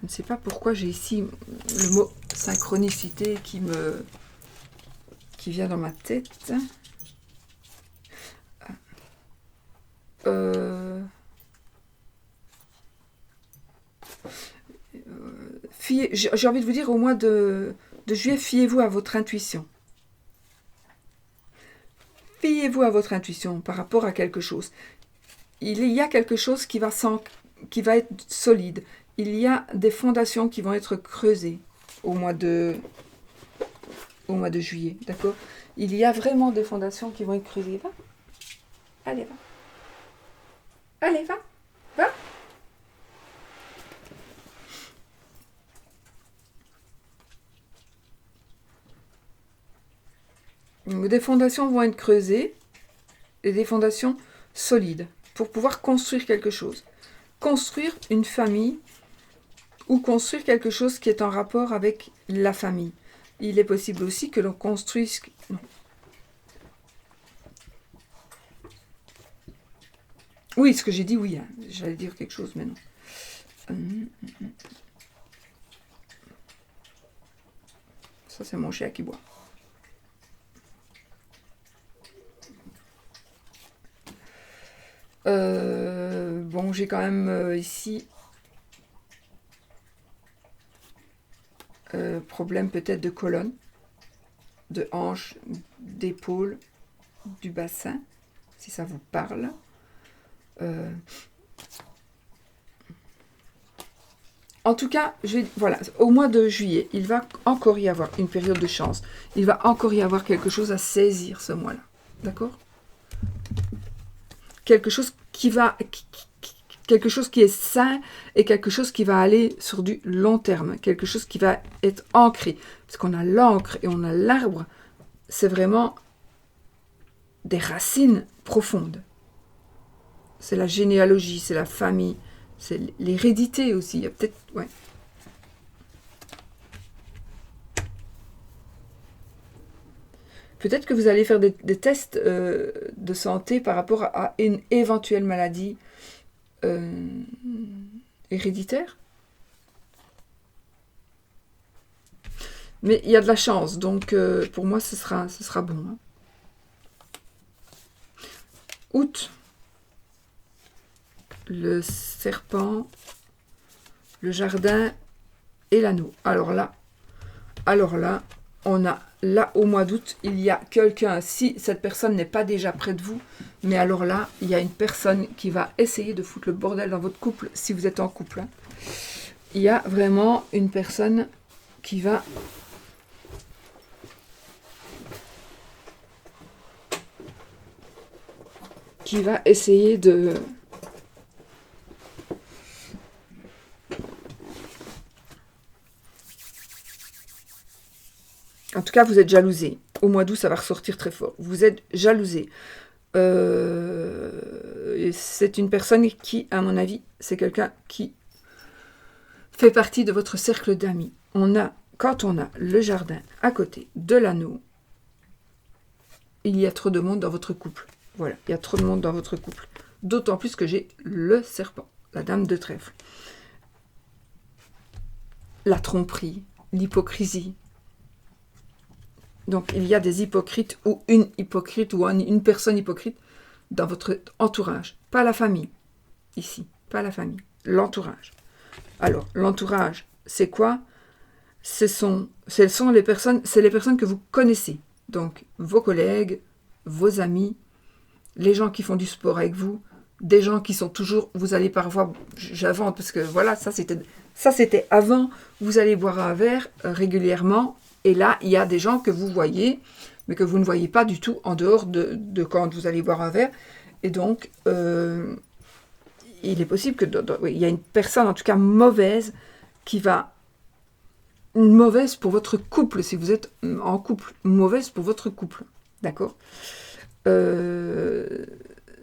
je ne sais pas pourquoi j'ai ici le mot synchronicité qui vient dans ma tête. J'ai envie de vous dire, au mois de juillet, fiez-vous à votre intuition. Fiez-vous à votre intuition par rapport à quelque chose. Il y a quelque chose qui va être solide. Il y a des fondations qui vont être creusées au mois de juillet. D'accord? Il y a vraiment des fondations qui vont être creusées. Va. Allez, va. Allez, va. Va. Des fondations vont être creusées et des fondations solides pour pouvoir construire quelque chose. Construire une famille ou construire quelque chose qui est en rapport avec la famille. Il est possible aussi que l'on construise... Non. Oui, ce que j'ai dit, oui. Hein. J'allais dire quelque chose, mais non. Ça, c'est mon chien qui boit. Bon, j'ai quand même ici problème peut-être de colonne, de hanche, d'épaule, du bassin, si ça vous parle. En tout cas, voilà, au mois de juillet, il va encore y avoir une période de chance. Il va encore y avoir quelque chose à saisir ce mois-là. D'accord ? Quelque chose quelque chose qui est sain et quelque chose qui va aller sur du long terme, quelque chose qui va être ancré. Parce qu'on a l'encre et on a l'arbre, c'est vraiment des racines profondes. C'est la généalogie, c'est la famille, c'est l'hérédité aussi. Il y a peut-être... Ouais. Peut-être que vous allez faire des tests de santé par rapport à une éventuelle maladie héréditaire. Mais il y a de la chance, donc pour moi ce sera bon. Hein. août, le serpent, le jardin et l'anneau. Alors là, on a là au mois d'août, il y a quelqu'un, si cette personne n'est pas déjà près de vous, mais alors là, il y a une personne qui va essayer de foutre le bordel dans votre couple, si vous êtes en couple. Hein. Il y a vraiment une personne qui va essayer de... En tout cas, vous êtes jalousé. Au mois d'août, ça va ressortir très fort. Vous êtes jalousé. C'est une personne qui, à mon avis, c'est quelqu'un qui fait partie de votre cercle d'amis. Quand on a le jardin à côté de l'anneau, il y a trop de monde dans votre couple. Voilà, il y a trop de monde dans votre couple. D'autant plus que j'ai le serpent, la dame de trèfle. La tromperie, l'hypocrisie. Donc, il y a des hypocrites ou une hypocrite ou une personne hypocrite dans votre entourage. Pas la famille, ici, pas la famille, l'entourage. Alors, l'entourage, c'est quoi? Ce sont les personnes que vous connaissez. Donc, vos collègues, vos amis, les gens qui font du sport avec vous, des gens qui sont toujours... Vous allez parfois... J'invente parce que voilà, ça c'était avant. Vous allez boire un verre régulièrement. Et là, il y a des gens que vous voyez, mais que vous ne voyez pas du tout en dehors de quand vous allez boire un verre. Et donc, il est possible il y a une personne, en tout cas mauvaise, qui va... Mauvaise pour votre couple, si vous êtes en couple. Mauvaise pour votre couple. D'accord?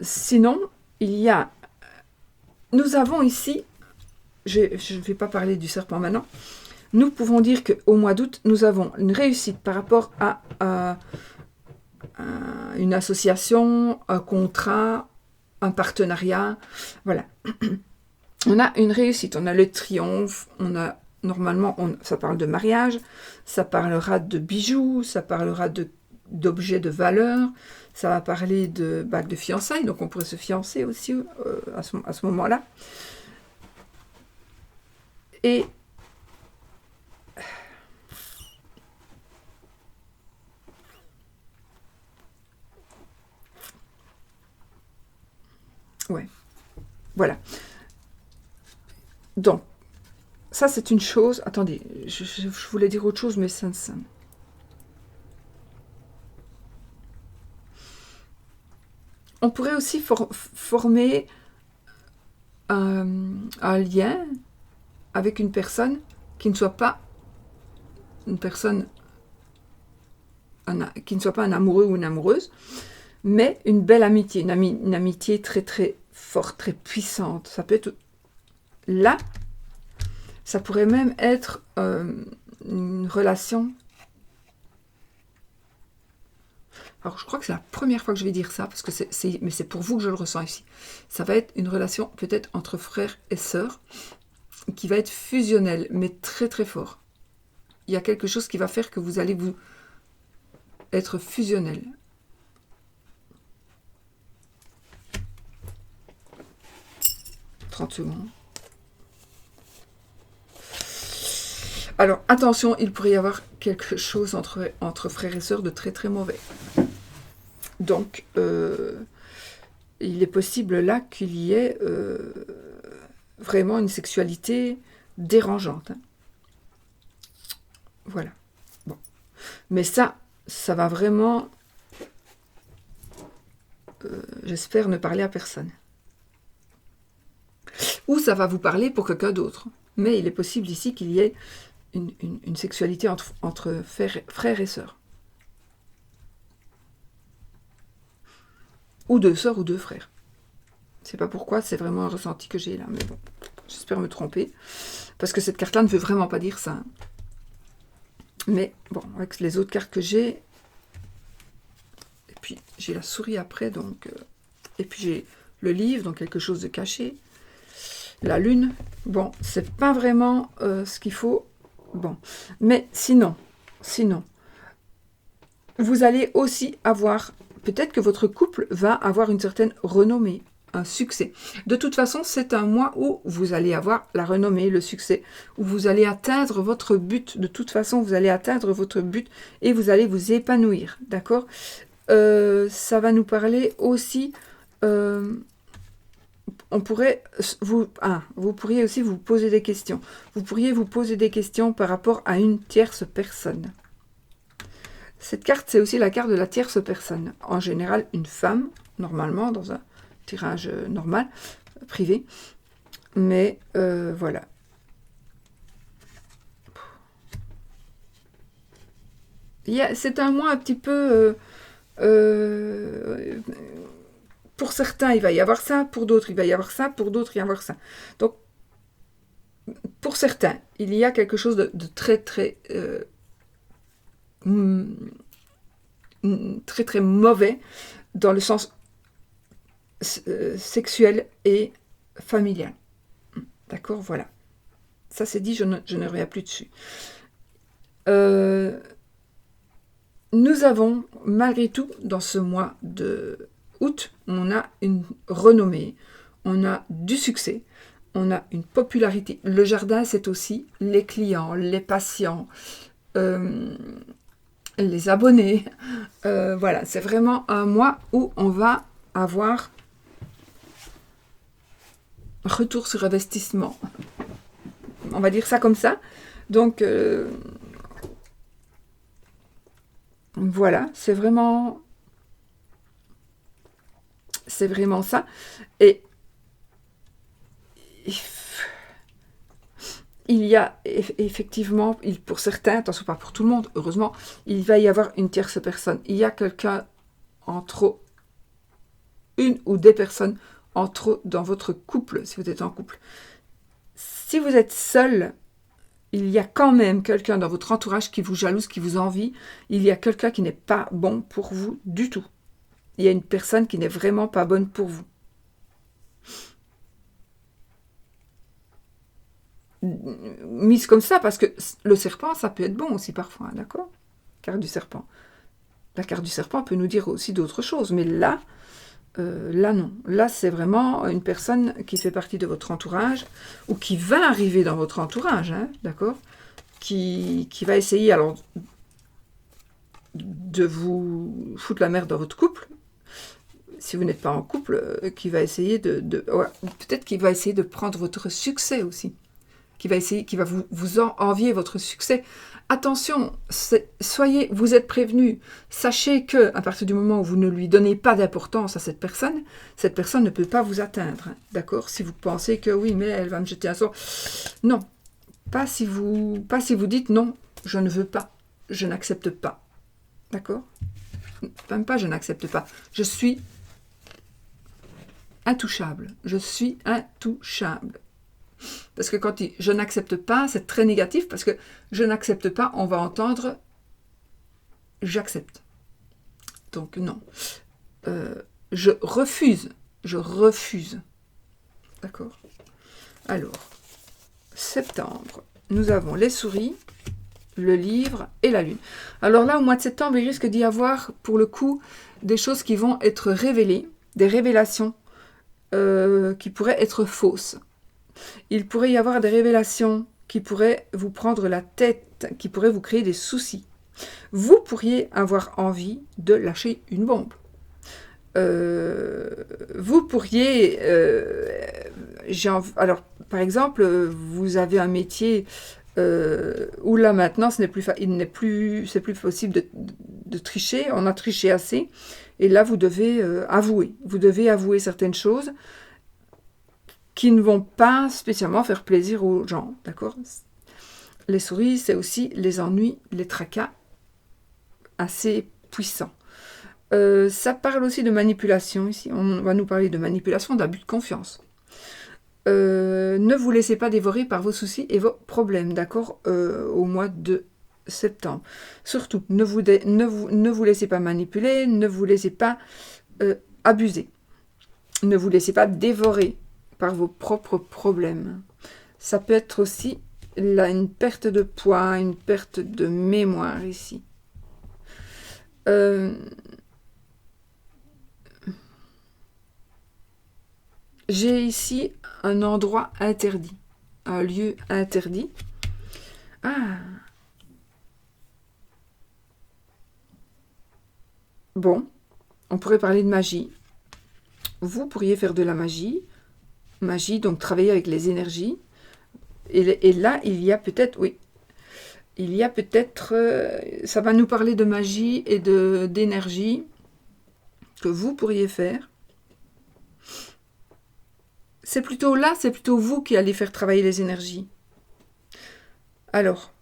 Sinon, nous avons ici... Je ne vais pas parler du serpent maintenant. Nous pouvons dire qu'au mois d'août, nous avons une réussite par rapport à une association, un contrat, un partenariat. Voilà. On a une réussite, on a le triomphe, normalement, ça parle de mariage, ça parlera de bijoux, ça parlera d'objets de valeur, ça va parler de bague de fiançailles, donc on pourrait se fiancer aussi à ce moment-là. Et ouais, voilà. Donc, ça c'est une chose... Attendez, je voulais dire autre chose, mais ça... On pourrait aussi former un lien avec une personne qui ne soit pas une personne... qui ne soit pas un amoureux ou une amoureuse, mais une belle amitié, une amitié très très forte, très puissante. Ça peut être là, ça pourrait même être une relation. Alors je crois que c'est la première fois que je vais dire ça, parce que mais c'est pour vous que je le ressens ici. Ça va être une relation peut-être entre frères et sœurs, qui va être fusionnelle, mais très très fort. Il y a quelque chose qui va faire que vous allez vous être fusionnel. « 30 secondes. Alors, attention, il pourrait y avoir quelque chose entre frères et sœurs de très très mauvais. Donc, il est possible là qu'il y ait vraiment une sexualité dérangeante. Hein. Voilà. Bon. Mais ça va vraiment... j'espère ne parler à personne. Ou ça va vous parler pour quelqu'un d'autre. Mais il est possible ici qu'il y ait une sexualité entre frères et sœurs. Ou deux sœurs ou deux frères. Je ne sais pas pourquoi, c'est vraiment un ressenti que j'ai là. Mais bon, j'espère me tromper. Parce que cette carte-là ne veut vraiment pas dire ça. Hein. Mais bon, avec les autres cartes que j'ai... Et puis, j'ai la souris après, donc... et puis, j'ai le livre, donc quelque chose de caché. La lune, bon, c'est pas vraiment ce qu'il faut. Bon, mais sinon, vous allez aussi avoir peut-être que votre couple va avoir une certaine renommée, un succès. De toute façon, c'est un mois où vous allez avoir la renommée, le succès, où vous allez atteindre votre but. De toute façon, vous allez atteindre votre but et vous allez vous épanouir, d'accord? Ça va nous parler aussi... on pourrait vous pourriez aussi vous poser des questions. Vous pourriez vous poser des questions par rapport à une tierce personne. Cette carte, c'est aussi la carte de la tierce personne. En général, une femme, normalement, dans un tirage normal, privé. Mais voilà. C'est un mois un petit peu... pour certains, il va y avoir ça, pour d'autres, il va y avoir ça, pour d'autres, il va y avoir ça. Donc, pour certains, il y a quelque chose de très, très... très, très mauvais dans le sens sexuel et familial. D'accord, voilà. Ça, c'est dit, je ne reviens plus dessus. Nous avons, malgré tout, dans ce mois de août, on a une renommée, on a du succès, on a une popularité. Le jardin, c'est aussi les clients, les patients, les abonnés. Voilà, c'est vraiment un mois où on va avoir retour sur investissement. On va dire ça comme ça. Donc, voilà, c'est vraiment ça. Et il y a effectivement, pour certains, attention, pas pour tout le monde, heureusement, il va y avoir une tierce personne. Il y a quelqu'un en trop, une ou des personnes en trop dans votre couple, si vous êtes en couple. Si vous êtes seul, il y a quand même quelqu'un dans votre entourage qui vous jalouse, qui vous envie. Il y a quelqu'un qui n'est pas bon pour vous du tout. Il y a une personne qui n'est vraiment pas bonne pour vous. Mise comme ça, parce que le serpent, ça peut être bon aussi parfois, d'accord? Carte du serpent. La carte du serpent peut nous dire aussi d'autres choses, mais là, non. Là, c'est vraiment une personne qui fait partie de votre entourage, ou qui va arriver dans votre entourage, hein, d'accord? Qui va essayer, alors, de vous foutre la merde dans votre couple, si vous n'êtes pas en couple, qui va essayer ouais, peut-être qu'il va essayer de prendre votre succès aussi. Qui va vous envier votre succès. Attention, vous êtes prévenus. Sachez que à partir du moment où vous ne lui donnez pas d'importance à cette personne ne peut pas vous atteindre. D'accord? Si vous pensez que oui, mais elle va me jeter un sort. Non. Pas si vous dites non, je ne veux pas. Je n'accepte pas. D'accord? Même pas je n'accepte pas. Je suis intouchable. Je suis intouchable. Parce que quand je n'accepte pas, c'est très négatif, parce que je n'accepte pas, on va entendre j'accepte. Donc non. Je refuse. Je refuse. D'accord? Alors, septembre, nous avons les souris, le livre et la lune. Alors là, au mois de septembre, il risque d'y avoir, pour le coup, des choses qui vont être révélées, des révélations qui pourraient être fausses. Il pourrait y avoir des révélations qui pourraient vous prendre la tête, qui pourraient vous créer des soucis. Vous pourriez avoir envie de lâcher une bombe. Vous pourriez... alors, par exemple, vous avez un métier où là maintenant, c'est plus possible de tricher. On a triché assez. Et là, vous devez avouer. Vous devez avouer certaines choses qui ne vont pas spécialement faire plaisir aux gens, d'accord? Les souris, c'est aussi les ennuis, les tracas assez puissants. Ça parle aussi de manipulation ici. On va nous parler de manipulation, d'abus de confiance. Ne vous laissez pas dévorer par vos soucis et vos problèmes, d'accord? Au mois de septembre. Surtout, ne vous laissez pas manipuler, ne vous laissez pas abuser. Ne vous laissez pas dévorer par vos propres problèmes. Ça peut être aussi là, une perte de poids, une perte de mémoire ici. J'ai ici un endroit interdit, un lieu interdit. Ah, bon, on pourrait parler de magie. Vous pourriez faire de la magie. Magie, donc travailler avec les énergies. Et là, il y a peut-être, oui, il y a peut-être, ça va nous parler de magie et d'énergie que vous pourriez faire. C'est plutôt là, c'est plutôt vous qui allez faire travailler les énergies. Alors,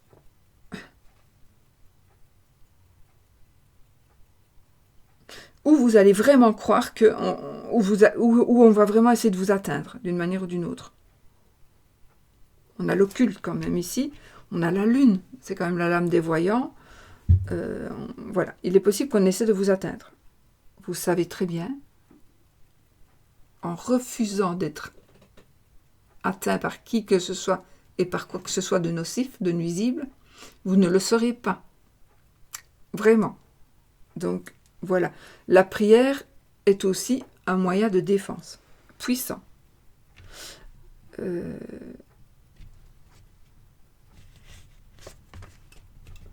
où vous allez vraiment croire que, où on va vraiment essayer de vous atteindre d'une manière ou d'une autre. On a l'occulte quand même ici, on a la lune, c'est quand même la lame des voyants. Voilà, il est possible qu'on essaie de vous atteindre. Vous savez très bien, en refusant d'être atteint par qui que ce soit et par quoi que ce soit de nocif, de nuisible, vous ne le serez pas. Vraiment. Donc, voilà. La prière est aussi un moyen de défense puissant.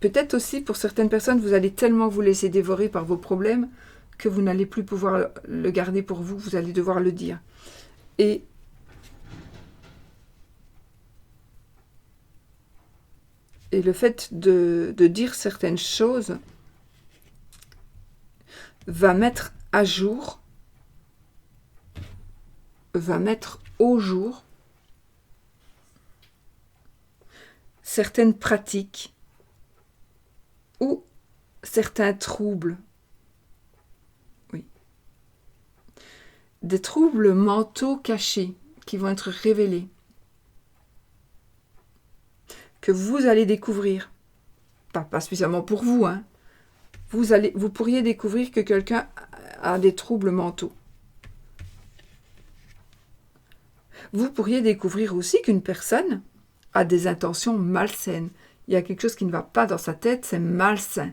Peut-être aussi, pour certaines personnes, vous allez tellement vous laisser dévorer par vos problèmes que vous n'allez plus pouvoir le garder pour vous, vous allez devoir le dire. Et le fait de dire certaines choses va mettre à jour, va mettre au jour certaines pratiques ou certains troubles. Oui. Des troubles mentaux cachés qui vont être révélés, que vous allez découvrir. Pas spécialement pour vous, hein. Vous pourriez découvrir que quelqu'un a des troubles mentaux. Vous pourriez découvrir aussi qu'une personne a des intentions malsaines. Il y a quelque chose qui ne va pas dans sa tête, c'est malsain.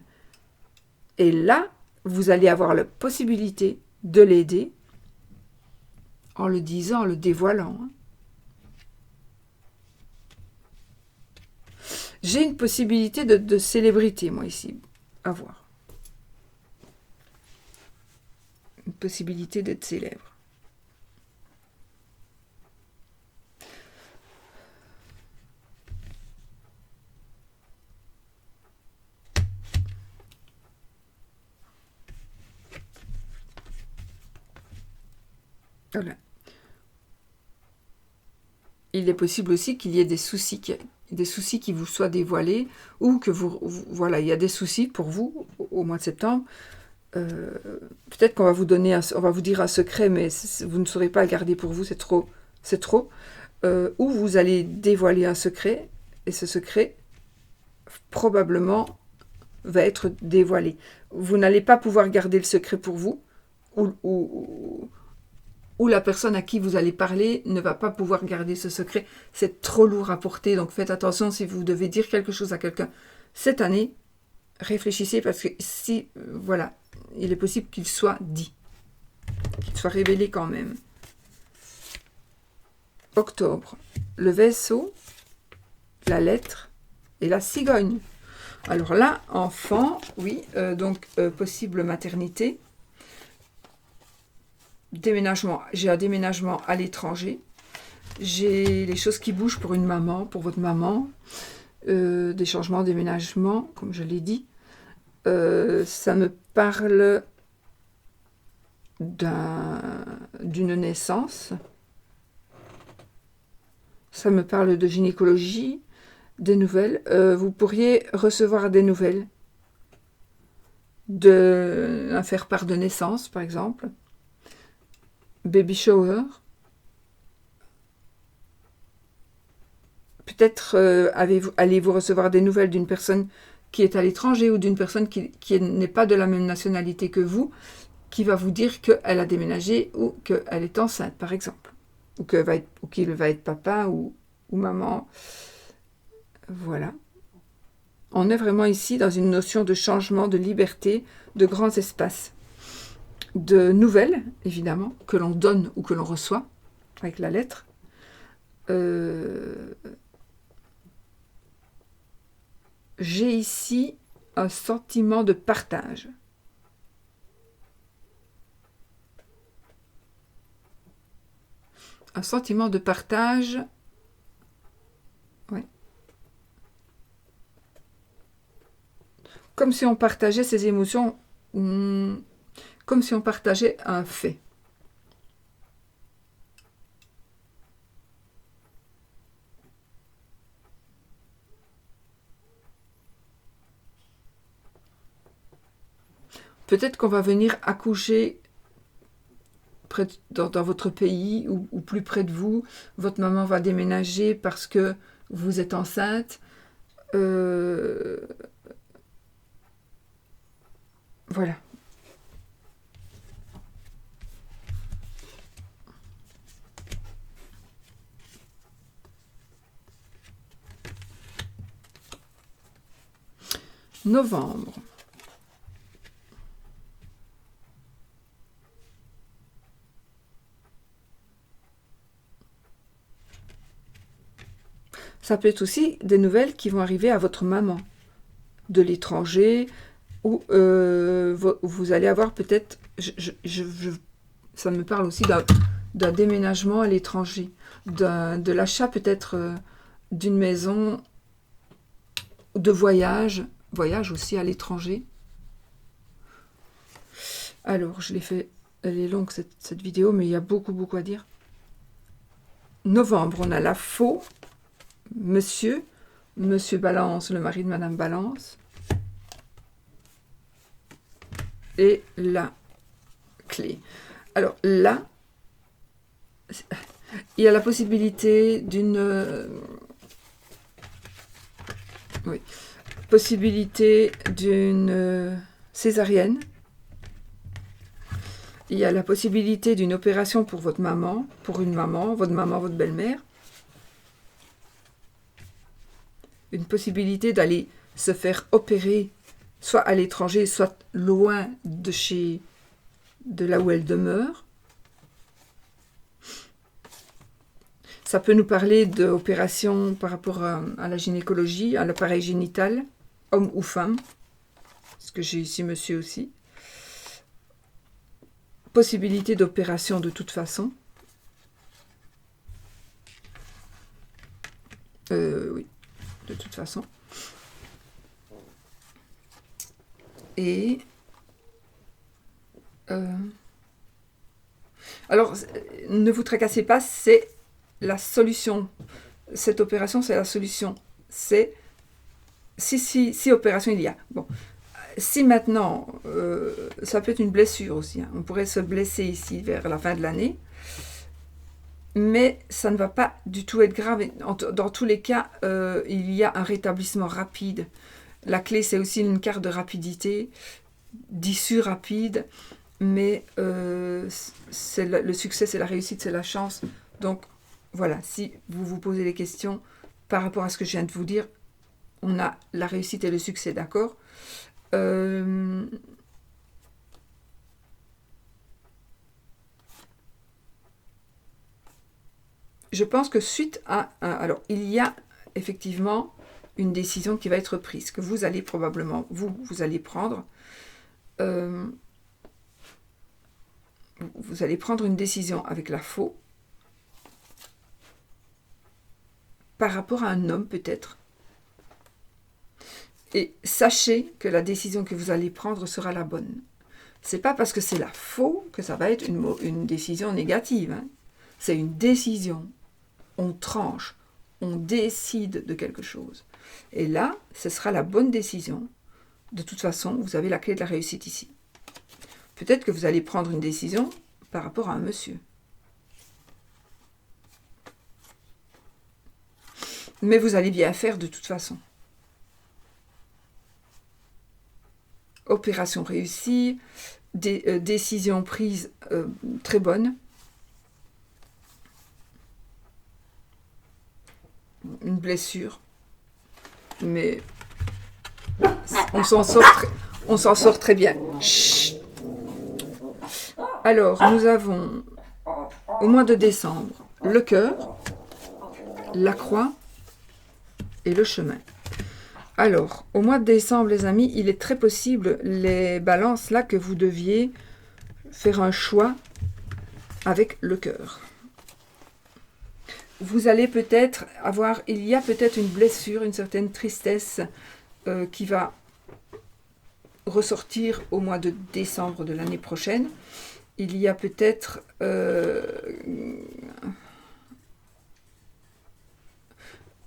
Et là, vous allez avoir la possibilité de l'aider en le disant, en le dévoilant. J'ai une possibilité de célébrité, moi, ici, à voir. Une possibilité d'être célèbre. Voilà. Il est possible aussi qu'il y ait des soucis qui vous soient dévoilés, ou que voilà, il y a des soucis pour vous au mois de septembre. Peut-être qu'on va vous dire un secret, mais vous ne saurez pas le garder pour vous, c'est trop. Ou vous allez dévoiler un secret, et ce secret probablement va être dévoilé. Vous n'allez pas pouvoir garder le secret pour vous, ou la personne à qui vous allez parler ne va pas pouvoir garder ce secret. C'est trop lourd à porter, donc faites attention si vous devez dire quelque chose à quelqu'un cette année. Réfléchissez, parce que si, voilà, il est possible qu'il soit dit, qu'il soit révélé quand même. Octobre, le vaisseau, la lettre et la cigogne. Alors là, enfant, oui, donc possible maternité. Déménagement, j'ai un déménagement à l'étranger, j'ai les choses qui bougent pour une maman, pour votre maman, des changements, déménagements, comme je l'ai dit. Ça me parle d'une naissance, ça me parle de gynécologie, des nouvelles. Vous pourriez recevoir des nouvelles, un faire-part de naissance, par exemple. Baby shower. Peut-être allez-vous recevoir des nouvelles d'une personne qui est à l'étranger, ou d'une personne qui n'est pas de la même nationalité que vous, qui va vous dire qu'elle a déménagé ou qu'elle est enceinte, par exemple. Ou qu'il va être papa ou maman. Voilà. On est vraiment ici dans une notion de changement, de liberté, de grands espaces. De nouvelles, évidemment, que l'on donne ou que l'on reçoit. avec la lettre. J'ai ici un sentiment de partage. Un sentiment de partage. Ouais. Comme si on partageait ses émotions, comme si on partageait un fait. Peut-être qu'on va venir accoucher dans votre pays ou plus près de vous. Votre maman va déménager parce que vous êtes enceinte. Voilà. Novembre. Ça peut être aussi des nouvelles qui vont arriver à votre maman de l'étranger, ou vous allez avoir peut-être, ça me parle aussi d'un déménagement à l'étranger, de l'achat peut-être d'une maison, de voyage aussi à l'étranger. Alors, je l'ai fait, elle est longue cette vidéo, mais il y a beaucoup à dire. Novembre, on a la faux, Monsieur Balance, le mari de Madame Balance, et la clé. Alors là, il y a la possibilité d'une césarienne. Il y a la possibilité d'une opération pour votre maman, votre belle-mère. Une possibilité d'aller se faire opérer, soit à l'étranger, soit loin de là où elle demeure. Ça peut nous parler d'opérations par rapport à la gynécologie, à l'appareil génital, homme ou femme, parce que j'ai ici monsieur aussi. Possibilité d'opération de toute façon. Oui, de toute façon. Et alors, ne vous tracassez pas, c'est la solution. Cette opération, c'est la solution. C'est si opération il y a. Bon, si maintenant, ça peut être une blessure aussi. Hein. On pourrait se blesser ici vers la fin de l'année. Mais ça ne va pas du tout être grave. Dans tous les cas, il y a un rétablissement rapide. La clé, c'est aussi une carte de rapidité, d'issue rapide, mais le succès, c'est la réussite, c'est la chance. Donc, voilà, si vous vous posez des questions par rapport à ce que je viens de vous dire, on a la réussite et le succès, d'accord ? Je pense que suite à... alors, il y a effectivement une décision qui va être prise, que vous allez probablement, vous allez prendre. Vous allez prendre une décision avec la faux, par rapport à un homme peut-être. Et sachez que la décision que vous allez prendre sera la bonne. C'est pas parce que c'est la faux que ça va être une décision négative. Hein. C'est une décision. On tranche, on décide de quelque chose. Et là, ce sera la bonne décision. De toute façon, vous avez la clé de la réussite ici. Peut-être que vous allez prendre une décision par rapport à un monsieur. Mais vous allez bien faire de toute façon. Opération réussie, décision prise très bonne. Une blessure. Mais on s'en sort très bien. Chut. Alors, nous avons au mois de décembre le cœur, la croix et le chemin. Alors, au mois de décembre, les amis, il est très possible, les balances là, que vous deviez faire un choix avec le cœur. Vous allez peut-être avoir, il y a peut-être une blessure, une certaine tristesse qui va ressortir au mois de décembre de l'année prochaine. Il y a peut-être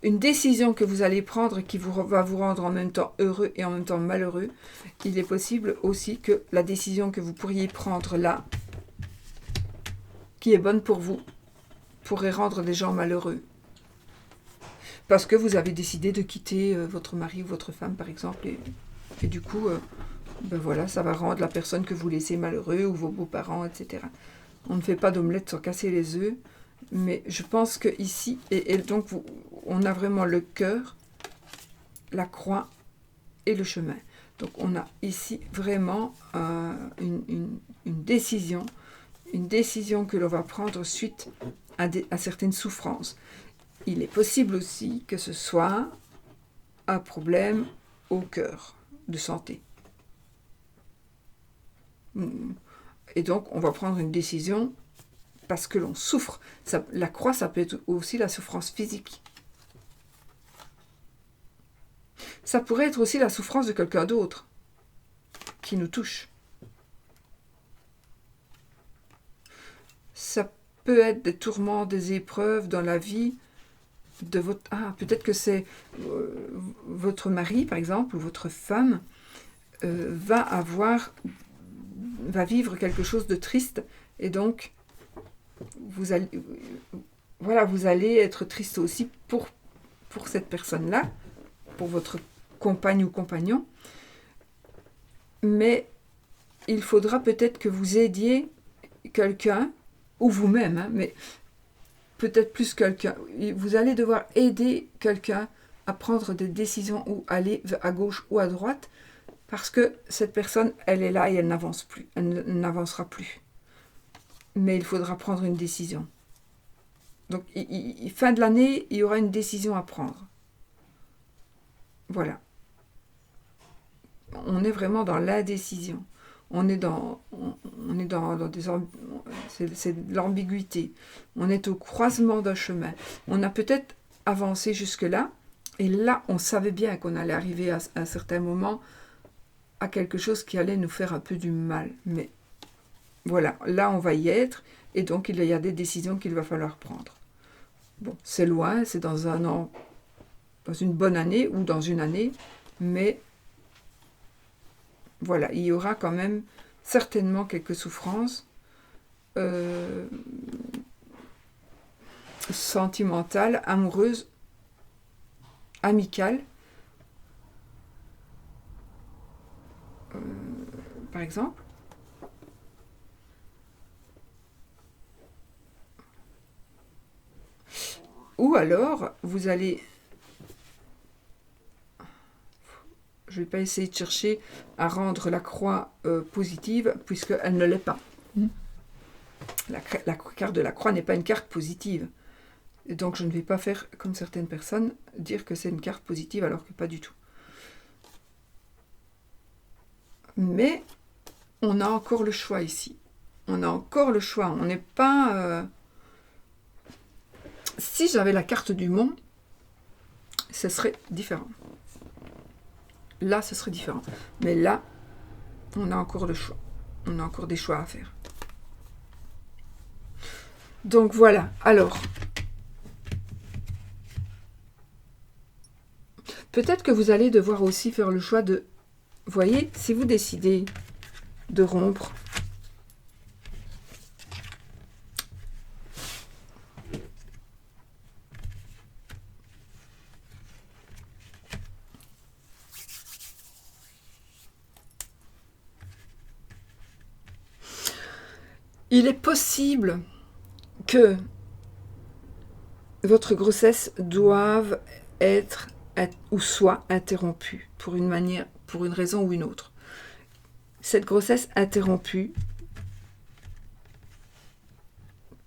une décision que vous allez prendre qui va vous rendre en même temps heureux et en même temps malheureux. Il est possible aussi que la décision que vous pourriez prendre là, qui est bonne pour vous, pourrait rendre des gens malheureux. Parce que vous avez décidé de quitter votre mari ou votre femme, par exemple, et du coup, ben voilà, ça va rendre la personne que vous laissez malheureux, ou vos beaux-parents, etc. On ne fait pas d'omelette sans casser les œufs, mais je pense que ici, et donc on a vraiment le cœur, la croix et le chemin. Donc on a ici vraiment une décision que l'on va prendre suite à certaines souffrances. Il est possible aussi que ce soit un problème au cœur, de santé. Et donc on va prendre une décision parce que l'on souffre. La croix, ça peut être aussi la souffrance physique. Ça pourrait être aussi la souffrance de quelqu'un d'autre qui nous touche. Ça peut être des tourments, des épreuves dans la vie de votre... Ah, peut-être que c'est votre mari, par exemple, ou votre femme va vivre quelque chose de triste, et donc vous allez être triste aussi pour cette personne-là, pour votre compagne ou compagnon, mais il faudra peut-être que vous aidiez quelqu'un, ou vous-même, hein, mais peut-être plus quelqu'un. Vous allez devoir aider quelqu'un à prendre des décisions ou aller à gauche ou à droite, parce que cette personne, elle est là et elle n'avance plus, elle n'avancera plus. Mais il faudra prendre une décision. Donc, fin de l'année, il y aura une décision à prendre. Voilà. On est vraiment dans l'indécision. On est dans des... C'est de l'ambiguïté. On est au croisement d'un chemin. On a peut-être avancé jusque-là, et là, on savait bien qu'on allait arriver à un certain moment à quelque chose qui allait nous faire un peu du mal. Mais voilà, là, on va y être, et donc il y a des décisions qu'il va falloir prendre. Bon, c'est loin, c'est dans un an, dans une bonne année, ou dans une année, mais voilà, il y aura quand même certainement quelques souffrances sentimentales, amoureuses, amicales, par exemple. Ou alors, vous allez... Je ne vais pas essayer de chercher à rendre la croix positive, puisqu'elle ne l'est pas. La carte de la croix n'est pas une carte positive. Et donc je ne vais pas faire, comme certaines personnes, dire que c'est une carte positive alors que pas du tout. Mais on a encore le choix ici. On a encore le choix. On n'est pas... Si j'avais la carte du monde, ce serait différent. Là, ce serait différent. Mais là, on a encore le choix. On a encore des choix à faire. Donc voilà. Alors, peut-être que vous allez devoir aussi faire le choix de... Vous voyez, si vous décidez de rompre, il est possible que votre grossesse doive être ou soit interrompue pour une raison ou une autre. Cette grossesse interrompue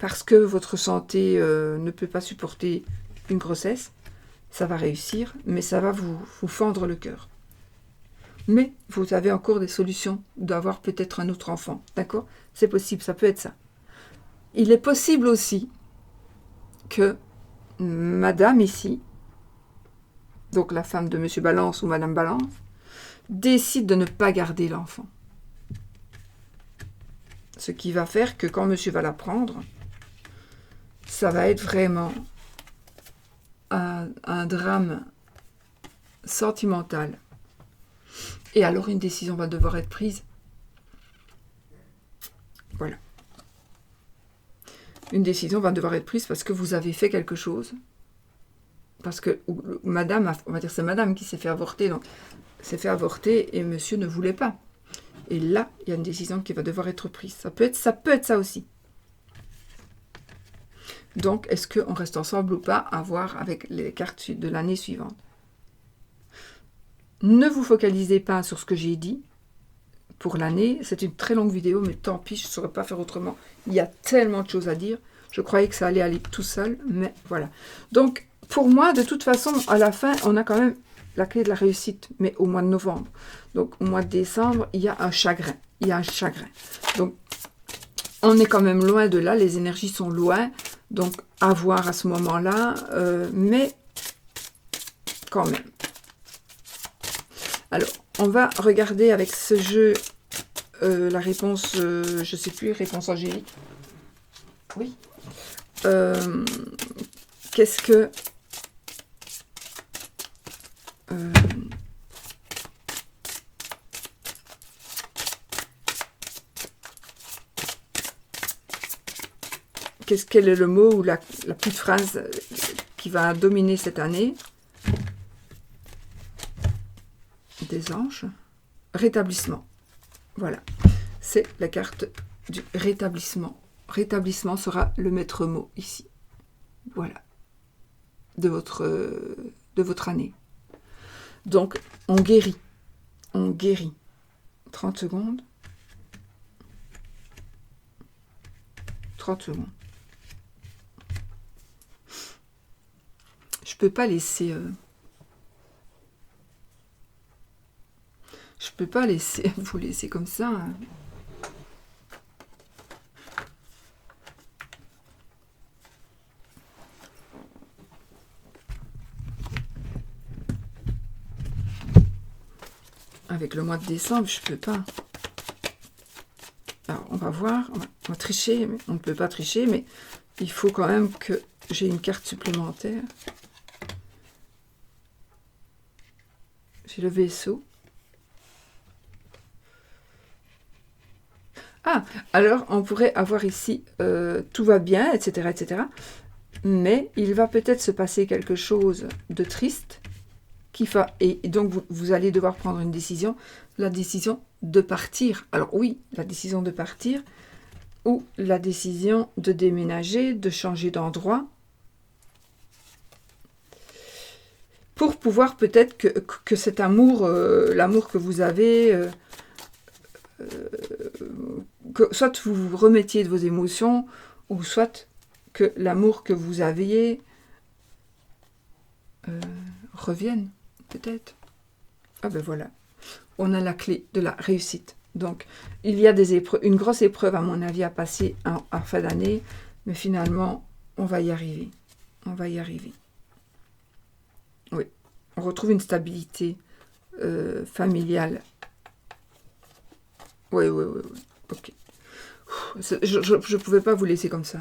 parce que votre santé ne peut pas supporter une grossesse, ça va réussir, mais ça va vous fendre le cœur. Mais vous avez encore des solutions d'avoir peut-être un autre enfant, d'accord? C'est possible, ça peut être ça. Il est possible aussi que madame ici, donc la femme de monsieur Balance ou madame Balance, décide de ne pas garder l'enfant. Ce qui va faire que quand monsieur va la prendre, ça va être vraiment un drame sentimental. Et alors une décision va devoir être prise. Voilà. Une décision va devoir être prise parce que vous avez fait quelque chose. Parce que madame, on va dire c'est madame qui s'est fait avorter, donc s'est fait avorter et monsieur ne voulait pas. Et là, il y a une décision qui va devoir être prise. Ça peut être ça aussi. Donc, est-ce qu'on reste ensemble ou pas, à voir avec les cartes de l'année suivante. Ne vous focalisez pas sur ce que j'ai dit pour l'année. C'est une très longue vidéo, mais tant pis, je ne saurais pas faire autrement. Il y a tellement de choses à dire. Je croyais que ça allait aller tout seul, mais voilà. Donc, pour moi, de toute façon, à la fin, on a quand même la clé de la réussite, mais au mois de novembre. Donc, au mois de décembre, il y a un chagrin. Il y a un chagrin. Donc, on est quand même loin de là. Les énergies sont loin. Donc, à voir à ce moment-là. Mais, quand même. Alors, on va regarder avec ce jeu la réponse, je ne sais plus, réponse angélique. Oui. Qu'est-ce que... quel est le mot ou la petite phrase qui va dominer cette année? Des anges. Rétablissement. Voilà. C'est la carte du rétablissement. Rétablissement sera le maître mot ici. Voilà. De votre année. Donc, on guérit. On guérit. 30 secondes. 30 secondes. Je peux pas laisser... je peux pas vous laisser comme ça. Avec le mois de décembre, je peux pas. Alors, on va voir. On va tricher. On ne peut pas tricher, mais il faut quand même que j'ai une carte supplémentaire. J'ai le vaisseau. Ah, alors on pourrait avoir ici tout va bien, etc., etc. Mais il va peut-être se passer quelque chose de triste et donc vous allez devoir prendre une décision, la décision de partir. Alors oui, la décision de partir ou la décision de déménager, de changer d'endroit. Pour pouvoir peut-être que cet amour, l'amour que vous avez, que soit vous vous remettiez de vos émotions, ou soit que l'amour que vous aviez revienne, peut-être. Ah ben voilà, on a la clé de la réussite. Donc, il y a une grosse épreuve, à mon avis, à passer en fin d'année, mais finalement, on va y arriver. On va y arriver. Oui, on retrouve une stabilité familiale. Oui, ok. Je ne pouvais pas vous laisser comme ça.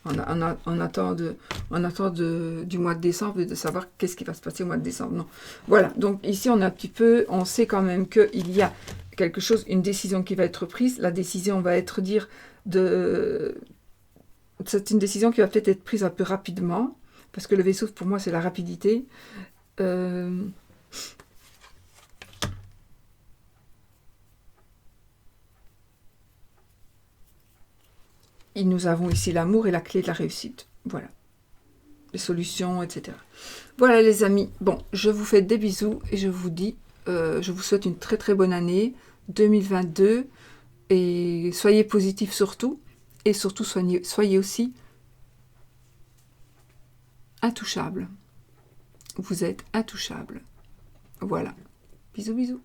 On attend du mois de décembre et de savoir qu'est-ce qui va se passer au mois de décembre. Non. Voilà, donc ici on sait quand même qu'il y a quelque chose, une décision qui va être prise. La décision va être c'est une décision qui va peut-être être prise un peu rapidement, parce que le vaisseau, pour moi, c'est la rapidité. Et nous avons ici l'amour et la clé de la réussite. Voilà. Les solutions, etc. Voilà les amis. Bon, je vous fais des bisous et je vous dis, je vous souhaite une très très bonne année 2022. Et soyez positifs surtout. Et surtout, soyez aussi intouchables. Vous êtes intouchables. Voilà. Bisous, bisous.